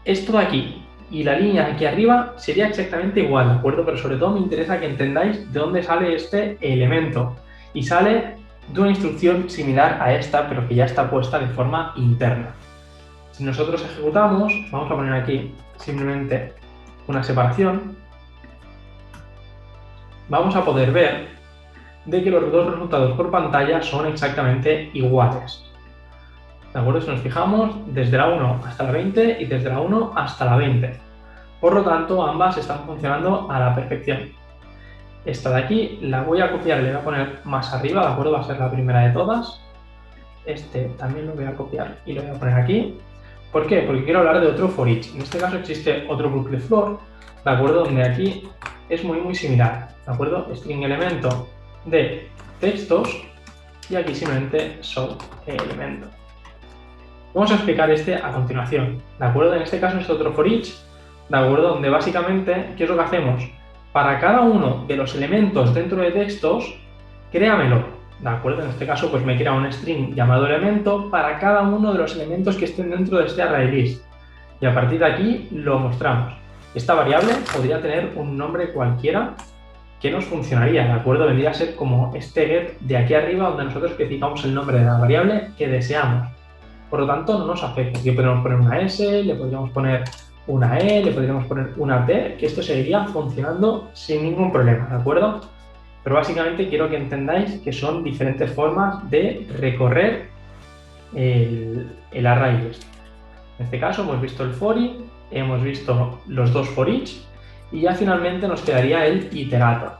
Esto de aquí y la línea aquí arriba sería exactamente igual, ¿de acuerdo? Pero sobre todo me interesa que entendáis de dónde sale este elemento. Y sale de una instrucción similar a esta, pero que ya está puesta de forma interna. Si nosotros ejecutamos, vamos a poner aquí simplemente una separación, vamos a poder ver de que los 2 resultados por pantalla son exactamente iguales. ¿De acuerdo? Si nos fijamos, desde la 1 hasta la 20 y desde la 1 hasta la 20. Por lo tanto, ambas están funcionando a la perfección. Esta de aquí la voy a copiar, le voy a poner más arriba, ¿de acuerdo? Va a ser la primera de todas. Este también lo voy a copiar y lo voy a poner aquí. ¿Por qué? Porque quiero hablar de otro for each. En este caso existe otro bucle for, ¿de acuerdo? Donde aquí es muy similar, ¿de acuerdo? String elemento de textos y aquí simplemente show elemento. Vamos a explicar este a continuación, ¿de acuerdo? En este caso es otro for each, ¿de acuerdo? Donde básicamente, ¿qué es lo que hacemos? Para cada uno de los elementos dentro de textos, créamelo, ¿de acuerdo? En este caso, pues me crea un string llamado elemento para cada uno de los elementos que estén dentro de este array list. Y a partir de aquí lo mostramos. Esta variable podría tener un nombre cualquiera ¿qué nos funcionaría? ¿De acuerdo? Vendría a ser como este get de aquí arriba donde nosotros especificamos el nombre de la variable que deseamos. Por lo tanto, no nos afecta. Aquí podríamos poner una S, le podríamos poner una E, le podríamos poner una T, que esto seguiría funcionando sin ningún problema, ¿de acuerdo? Pero básicamente quiero que entendáis que son diferentes formas de recorrer el array list. En este caso hemos visto el for i, hemos visto los dos for each y ya finalmente nos quedaría el iterator.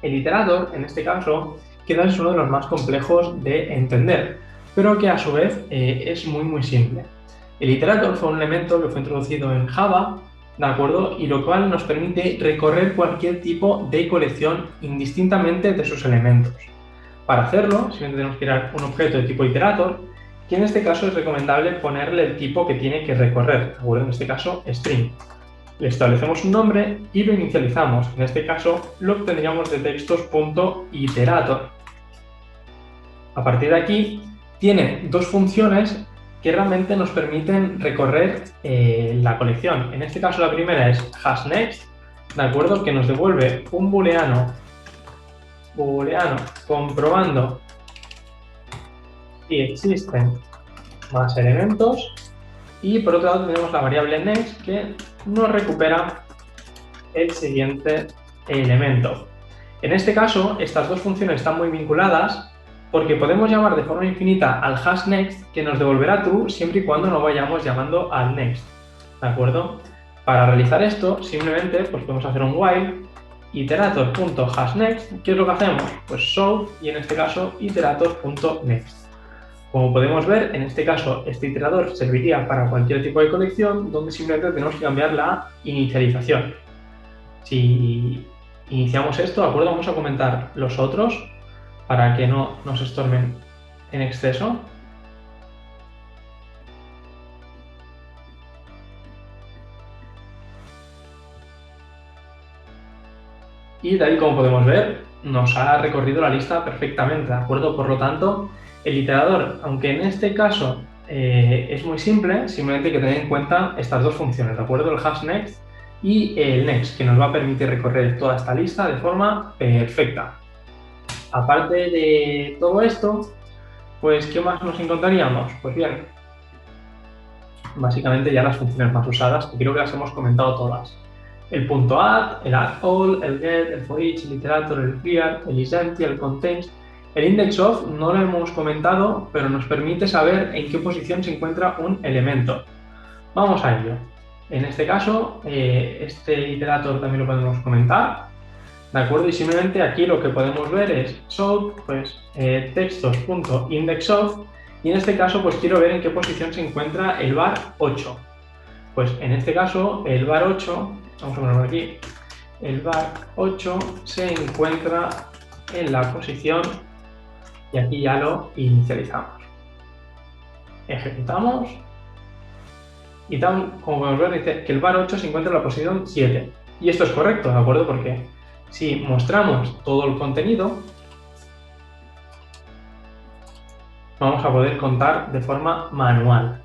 El iterator, en este caso, quizás es uno de los más complejos de entender, pero que a su vez es muy simple. El iterator fue un elemento que fue introducido en Java, ¿de acuerdo? Y lo cual nos permite recorrer cualquier tipo de colección indistintamente de sus elementos. Para hacerlo, simplemente tenemos que crear un objeto de tipo iterator, que en este caso es recomendable ponerle el tipo que tiene que recorrer, ¿de acuerdo? En este caso, string. Le establecemos un nombre y lo inicializamos. En este caso, lo obtendríamos de textos.iterator. A partir de aquí, tiene dos funciones que realmente nos permiten recorrer la colección. En este caso, la primera es hashNext, ¿de acuerdo? Que nos devuelve un booleano comprobando si existen más elementos. Y por otro lado tenemos la variable next que nos recupera el siguiente elemento. En este caso, estas dos funciones están muy vinculadas porque podemos llamar de forma infinita al hashNext que nos devolverá true siempre y cuando no vayamos llamando al next, ¿de acuerdo? Para realizar esto, simplemente pues podemos hacer un while iterator.hashNext. ¿Qué es lo que hacemos? Pues show y en este caso iterator.next. Como podemos ver, en este caso, este iterador serviría para cualquier tipo de colección donde simplemente tenemos que cambiar la inicialización. Si iniciamos esto, ¿de acuerdo? Vamos a comentar los otros para que no nos estorben en exceso. Y de ahí, como podemos ver, nos ha recorrido la lista perfectamente, ¿de acuerdo? Por lo tanto, el iterador, aunque en este caso es muy simple, simplemente hay que tener en cuenta estas dos funciones, ¿de acuerdo? El hashNext y el next, que nos va a permitir recorrer toda esta lista de forma perfecta. Aparte de todo esto, pues ¿qué más nos encontraríamos? Pues bien, básicamente ya las funciones más usadas, que creo que las hemos comentado todas. El .add, el addAll, el get, el forEach, el iterator, el clear, el isEmpty, el contains. El indexOf no lo hemos comentado, pero nos permite saber en qué posición se encuentra un elemento. Vamos a ello. En este caso, este iterator también lo podemos comentar, ¿de acuerdo? Y simplemente aquí lo que podemos ver es show, pues textos.indexOf, y en este caso pues quiero ver en qué posición se encuentra el var 8. Pues en este caso el var 8, vamos a ponerlo aquí, el var 8 se encuentra en la posición y aquí ya lo inicializamos. Ejecutamos y tal como podemos ver dice que el var 8 se encuentra en la posición 7. Y esto es correcto, ¿de acuerdo? Porque si mostramos todo el contenido, vamos a poder contar de forma manual.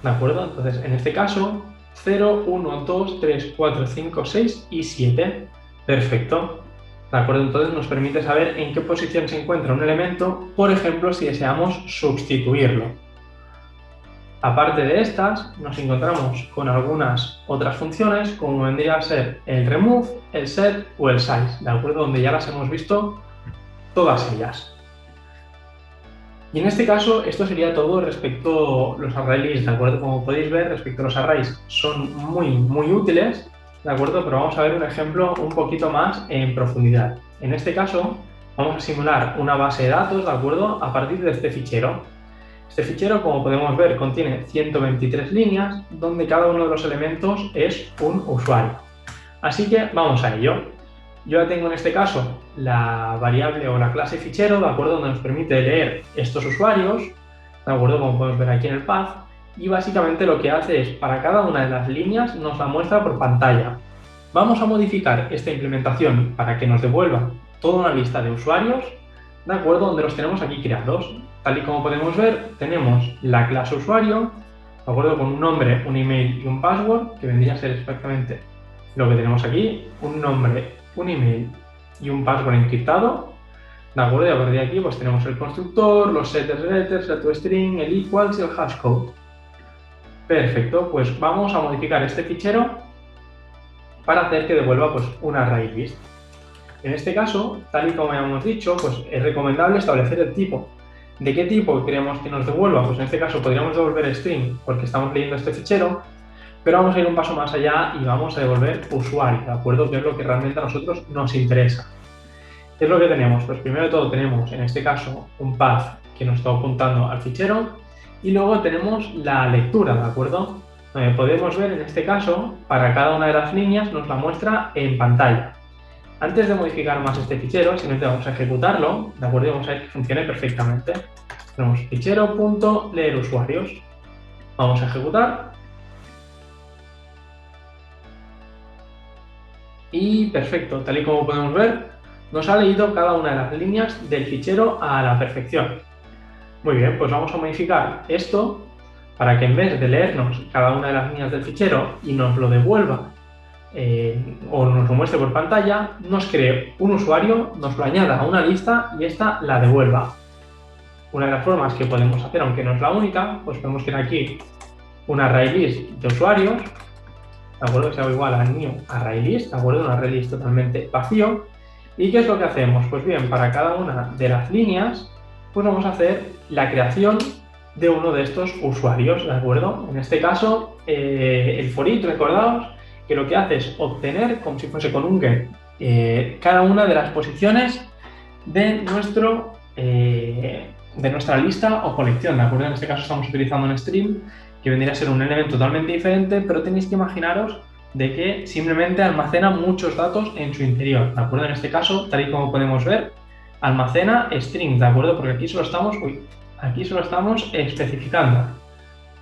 ¿De acuerdo? Entonces, en este caso, 0, 1, 2, 3, 4, 5, 6 y 7. Perfecto. ¿De acuerdo? Entonces nos permite saber en qué posición se encuentra un elemento, por ejemplo, si deseamos sustituirlo. Aparte de estas, nos encontramos con algunas otras funciones, como vendría a ser el remove, el set o el size, ¿de acuerdo? Donde ya las hemos visto todas ellas. Y en este caso, esto sería todo respecto a los arrays, ¿de acuerdo? Como podéis ver, respecto a los arrays, son muy útiles, ¿de acuerdo? Pero vamos a ver un ejemplo un poquito más en profundidad. En este caso, vamos a simular una base de datos, ¿de acuerdo? A partir de este fichero. Este fichero, como podemos ver, contiene 123 líneas, donde cada uno de los elementos es un usuario. Así que vamos a ello. Yo ya tengo en este caso la variable o la clase fichero, ¿de acuerdo? Donde nos permite leer estos usuarios, ¿de acuerdo? Como podemos ver aquí en el path. Y básicamente lo que hace es, para cada una de las líneas, nos la muestra por pantalla. Vamos a modificar esta implementación para que nos devuelva toda una lista de usuarios, ¿de acuerdo? Donde los tenemos aquí creados. Tal y como podemos ver, tenemos la clase usuario, ¿de acuerdo? Con un nombre, un email y un password, que vendría a ser exactamente Lo que tenemos aquí, un nombre, un email y un password encriptado, ¿de acuerdo? Y a partir de aquí pues tenemos el constructor, los setters, letters, el toString, el equals y el hashcode. Perfecto, pues vamos a modificar este fichero para hacer que devuelva pues un ArrayList. En este caso, tal y como ya hemos dicho, pues es recomendable establecer el tipo. ¿De qué tipo queremos que nos devuelva? Pues en este caso podríamos devolver string porque estamos leyendo este fichero, pero vamos a ir un paso más allá y vamos a devolver usuario, ¿de acuerdo? Que es lo que realmente a nosotros nos interesa. ¿Qué es lo que tenemos? Pues primero de todo tenemos, en este caso, un path que nos está apuntando al fichero y luego tenemos la lectura, ¿de acuerdo? Podemos ver en este caso, para cada una de las líneas nos la muestra en pantalla. Antes de modificar más este fichero, simplemente vamos a ejecutarlo, ¿de acuerdo? Y vamos a ver que funcione perfectamente. Tenemos fichero.leer usuarios. Vamos a ejecutar. Y perfecto, tal y como podemos ver, nos ha leído cada una de las líneas del fichero a la perfección. Muy bien, pues vamos a modificar esto para que en vez de leernos cada una de las líneas del fichero y nos lo devuelva o nos lo muestre por pantalla, nos cree un usuario, nos lo añada a una lista y esta la devuelva. Una de las formas que podemos hacer, aunque no es la única, pues podemos crear aquí un ArrayList de usuarios, ¿de acuerdo? Que sea igual a new ArrayList, ¿de acuerdo? Un ArrayList totalmente vacío. ¿Y qué es lo que hacemos? Pues bien, para cada una de las líneas, pues vamos a hacer la creación de uno de estos usuarios, ¿de acuerdo? En este caso, el for each, recordaos que lo que hace es obtener, como si fuese con un get, cada una de las posiciones de nuestra lista o colección, ¿de acuerdo? En este caso estamos utilizando un string que vendría a ser un elemento totalmente diferente, pero tenéis que imaginaros de que simplemente almacena muchos datos en su interior, ¿de acuerdo? En este caso, tal y como podemos ver, almacena strings, ¿de acuerdo? Porque aquí solo estamos especificando,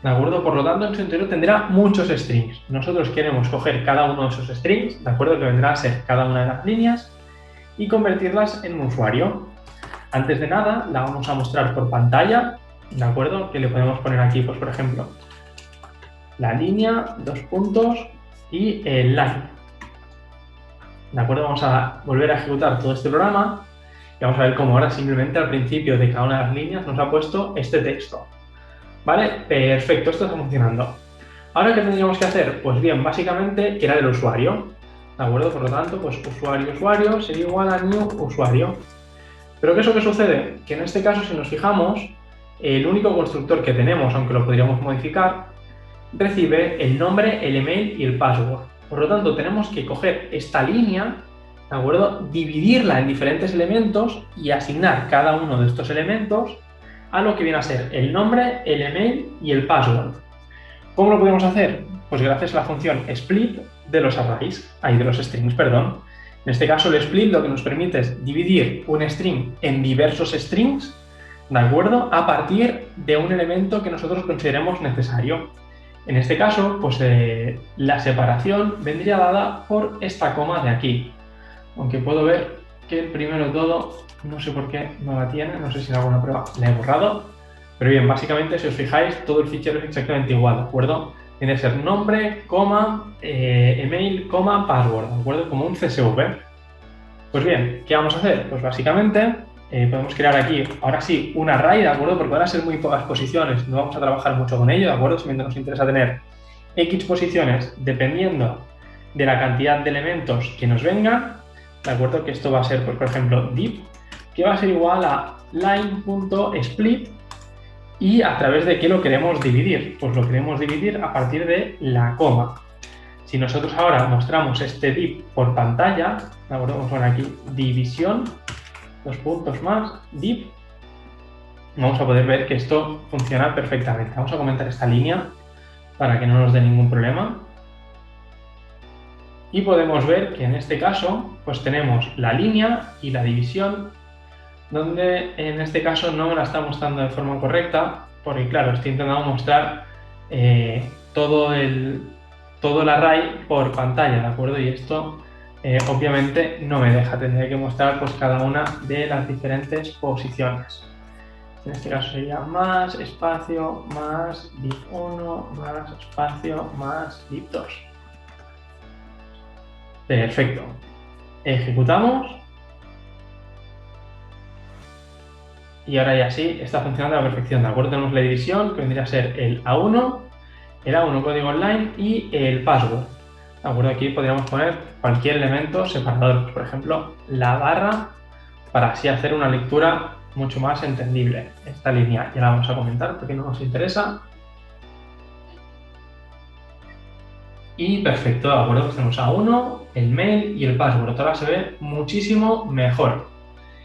¿de acuerdo? Por lo tanto, en su interior tendrá muchos strings. Nosotros queremos coger cada uno de esos strings, ¿de acuerdo? Que vendrá a ser cada una de las líneas y convertirlas en un usuario. Antes de nada, la vamos a mostrar por pantalla, ¿de acuerdo? Que le podemos poner aquí, pues por ejemplo, la línea, dos puntos y el line. ¿De acuerdo? Vamos a volver a ejecutar todo este programa y vamos a ver cómo ahora simplemente al principio de cada una de las líneas nos ha puesto este texto. ¿Vale? Perfecto, esto está funcionando. Ahora, ¿qué tendríamos que hacer? Pues bien, básicamente crear el usuario. ¿De acuerdo? Por lo tanto, pues usuario sería igual a new usuario. Pero ¿qué es lo que sucede? Que en este caso, si nos fijamos, el único constructor que tenemos, aunque lo podríamos modificar, recibe el nombre, el email y el password. Por lo tanto, tenemos que coger esta línea, ¿de acuerdo? Dividirla en diferentes elementos y asignar cada uno de estos elementos a lo que viene a ser el nombre, el email y el password. ¿Cómo lo podemos hacer? Pues gracias a la función split de los strings, perdón. En este caso, el split lo que nos permite es dividir un string en diversos strings, ¿de acuerdo? A partir de un elemento que nosotros consideremos necesario. En este caso, pues la separación vendría dada por esta coma de aquí. Aunque puedo ver que el primero de todo, no sé por qué no la tiene, no sé si en alguna prueba la he borrado. Pero bien, básicamente, si os fijáis, todo el fichero es exactamente igual, ¿de acuerdo? Tiene que ser nombre, coma, email, coma, password, ¿de acuerdo? Como un CSV. Pues bien, ¿qué vamos a hacer? Pues básicamente podemos crear aquí, ahora sí, un array, ¿de acuerdo? Porque van a ser muy pocas posiciones, no vamos a trabajar mucho con ello, ¿de acuerdo? Simplemente nos interesa tener X posiciones dependiendo de la cantidad de elementos que nos vengan, ¿de acuerdo? Que esto va a ser, pues, por ejemplo, div, que va a ser igual a line.split. ¿Y a través de qué lo queremos dividir? Pues lo queremos dividir a partir de la coma. Si nosotros ahora mostramos este div por pantalla, ¿de acuerdo? Vamos a poner aquí división, dos puntos más, div. Vamos a poder ver que esto funciona perfectamente. Vamos a comentar esta línea para que no nos dé ningún problema. Y podemos ver que en este caso, pues tenemos la línea y la división, donde en este caso no me la está mostrando de forma correcta, porque claro, estoy intentando mostrar todo el array por pantalla, ¿de acuerdo? Y esto obviamente no me deja, tendré que mostrar pues cada una de las diferentes posiciones. En este caso sería más espacio, más div 1, más espacio, más div 2. Perfecto. Ejecutamos. Y ahora ya sí está funcionando a la perfección, ¿de acuerdo? Tenemos la división, que vendría a ser el A1 código online y el password. ¿De acuerdo? Aquí podríamos poner cualquier elemento separador, pues, por ejemplo, la barra, para así hacer una lectura mucho más entendible. Esta línea ya la vamos a comentar porque no nos interesa. Y perfecto, ¿de acuerdo? Pues tenemos A1, el mail y el password. Ahora se ve muchísimo mejor.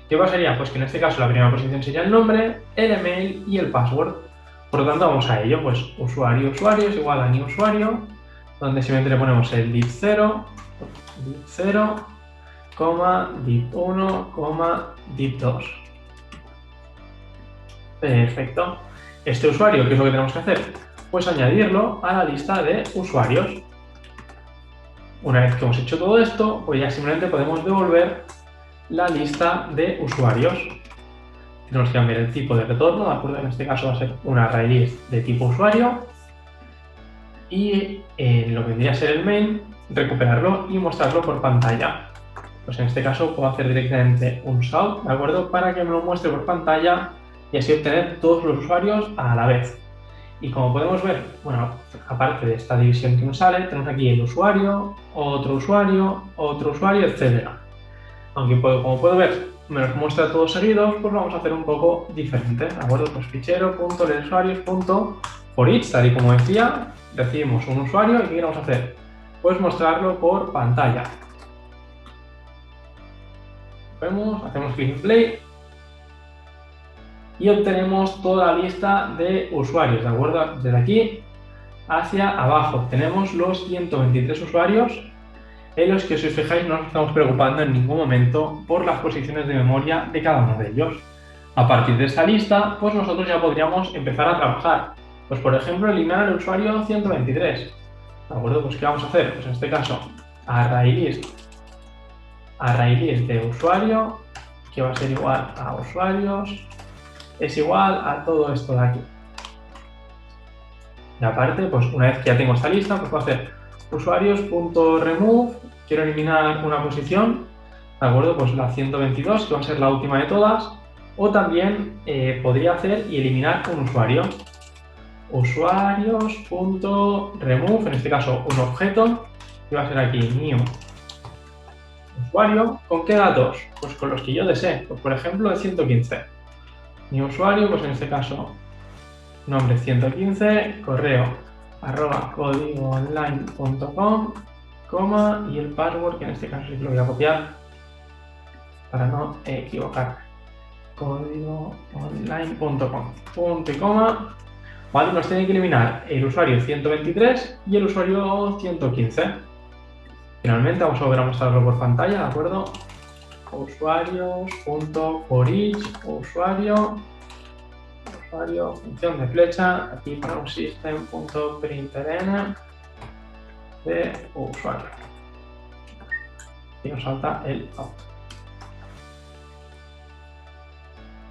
¿Qué pasaría? Pues que en este caso la primera posición sería el nombre, el email y el password. Por lo tanto, vamos a ello. Pues usuario es igual a new usuario, donde simplemente le ponemos el div 0, div 1, div 2. Perfecto. Este usuario, ¿qué es lo que tenemos que hacer? Pues añadirlo a la lista de usuarios. Una vez que hemos hecho todo esto, pues ya simplemente podemos devolver la lista de usuarios. Tenemos que cambiar el tipo de retorno, ¿de acuerdo? En este caso va a ser un ArrayList de tipo usuario. Y en lo que vendría a ser el main, recuperarlo y mostrarlo por pantalla. Pues en este caso puedo hacer directamente un salt, ¿de acuerdo? Para que me lo muestre por pantalla y así obtener todos los usuarios a la vez. Y como podemos ver, bueno, aparte de esta división que nos sale, tenemos aquí el usuario, otro usuario, etc. Aunque como puedo ver, me los muestra todos seguidos, pues vamos a hacer un poco diferente, ¿de acuerdo? Pues fichero.lesuarios.forEach, tal y como decía, recibimos un usuario y ¿qué queremos hacer? Pues mostrarlo por pantalla. Vemos, hacemos clic en play y obtenemos toda la lista de usuarios, ¿de acuerdo? Desde aquí hacia abajo tenemos los 123 usuarios en los que, si os fijáis, no nos estamos preocupando en ningún momento por las posiciones de memoria de cada uno de ellos. A partir de esta lista, pues nosotros ya podríamos empezar a trabajar. Pues por ejemplo, eliminar el usuario 123. ¿De acuerdo? Pues ¿qué vamos a hacer? Pues en este caso, ArrayList de usuario, que va a ser igual a usuarios, es igual a todo esto de aquí. Y aparte, pues una vez que ya tengo esta lista, pues puedo hacer usuarios.remove, quiero eliminar una posición, ¿de acuerdo? Pues la 122, que va a ser la última de todas, o también podría hacer y eliminar un usuario. Usuarios.remove, en este caso un objeto, que va a ser aquí new usuario. ¿Con qué datos? Pues con los que yo desee, pues por ejemplo de 115. New usuario, pues en este caso nombre 115, correo @códigoonline.com, coma y el password, que en este caso sí que lo voy a copiar para no equivocarme. códigoonline.com, punto y coma. Vale, nos tiene que eliminar el usuario 123 y el usuario 115. Finalmente vamos a volver a mostrarlo por pantalla, ¿de acuerdo? Usuarios.forEach, usuario, función de flecha, aquí para un system.println de usuario. Y nos salta el out.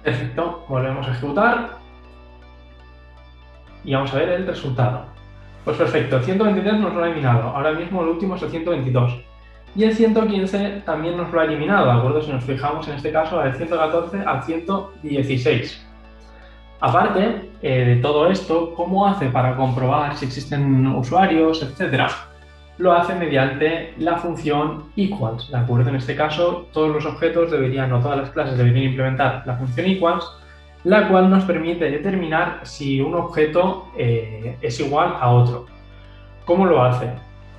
Perfecto, volvemos a ejecutar y vamos a ver el resultado. Pues perfecto, el 123 nos lo ha eliminado, ahora mismo el último es el 122. Y el 115 también nos lo ha eliminado, ¿de acuerdo? Si nos fijamos en este caso, del 114 al 116. Aparte de todo esto, ¿cómo hace para comprobar si existen usuarios, etcétera? Lo hace mediante la función equals, ¿de acuerdo? En este caso, todos los objetos deberían, o todas las clases deberían implementar la función equals, la cual nos permite determinar si un objeto es igual a otro. ¿Cómo lo hace?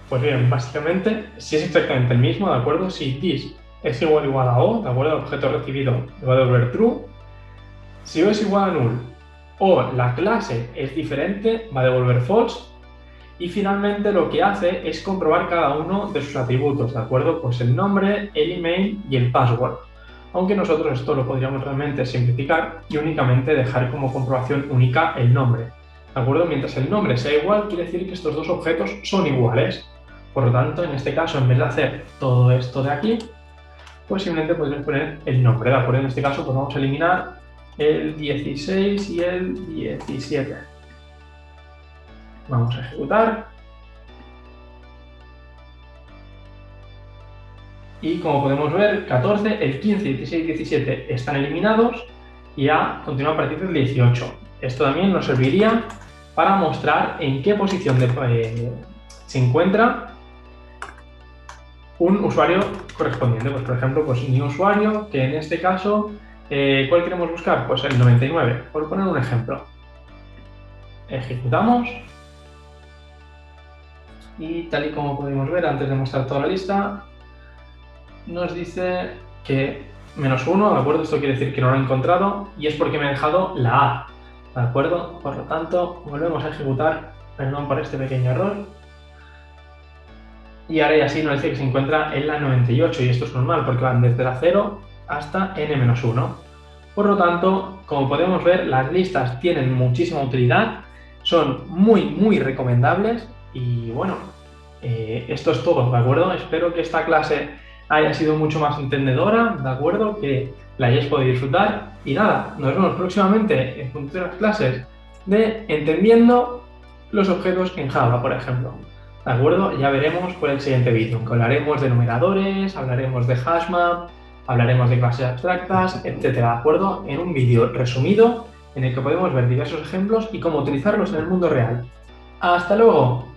Pues bien, básicamente, si es exactamente el mismo, ¿de acuerdo? Si this es igual a O, ¿de acuerdo? El objeto recibido le va a devolver true. Si O es igual a null o la clase es diferente, va a devolver false. Y finalmente lo que hace es comprobar cada uno de sus atributos, ¿de acuerdo? Pues el nombre, el email y el password. Aunque nosotros esto lo podríamos realmente simplificar y únicamente dejar como comprobación única el nombre, ¿de acuerdo? Mientras el nombre sea igual, quiere decir que estos dos objetos son iguales. Por lo tanto, en este caso, en vez de hacer todo esto de aquí, pues simplemente podemos poner el nombre, ¿de acuerdo? En este caso, pues vamos a eliminar el 16 y el 17. Vamos a ejecutar. Y como podemos ver, 14, el 15, 16 y 17 están eliminados y A continúa a partir del 18. Esto también nos serviría para mostrar en qué posición se encuentra un usuario correspondiente. Pues, por ejemplo, pues mi usuario, que en este caso, ¿cuál queremos buscar? Pues el 99, por poner un ejemplo. Ejecutamos y tal y como podemos ver, antes de mostrar toda la lista, nos dice que -1, ¿de acuerdo? Esto quiere decir que no lo he encontrado y es porque me he dejado la A, ¿de acuerdo? Por lo tanto, volvemos a ejecutar, perdón por este pequeño error. Y ahora ya sí nos dice que se encuentra en la 98 y esto es normal porque van desde la 0 hasta n-1. Por lo tanto, como podemos ver, las listas tienen muchísima utilidad, son muy recomendables y bueno, esto es todo, ¿de acuerdo? Espero que esta clase haya sido mucho más entendedora, ¿de acuerdo? Que la hayáis podido disfrutar y nada, nos vemos próximamente en futuras clases de entendiendo los objetos en Java, por ejemplo. ¿De acuerdo? Ya veremos por el siguiente vídeo, que hablaremos de numeradores, hablaremos de hashmap, hablaremos de clases abstractas, etcétera, ¿de acuerdo? En un vídeo resumido en el que podemos ver diversos ejemplos y cómo utilizarlos en el mundo real. ¡Hasta luego!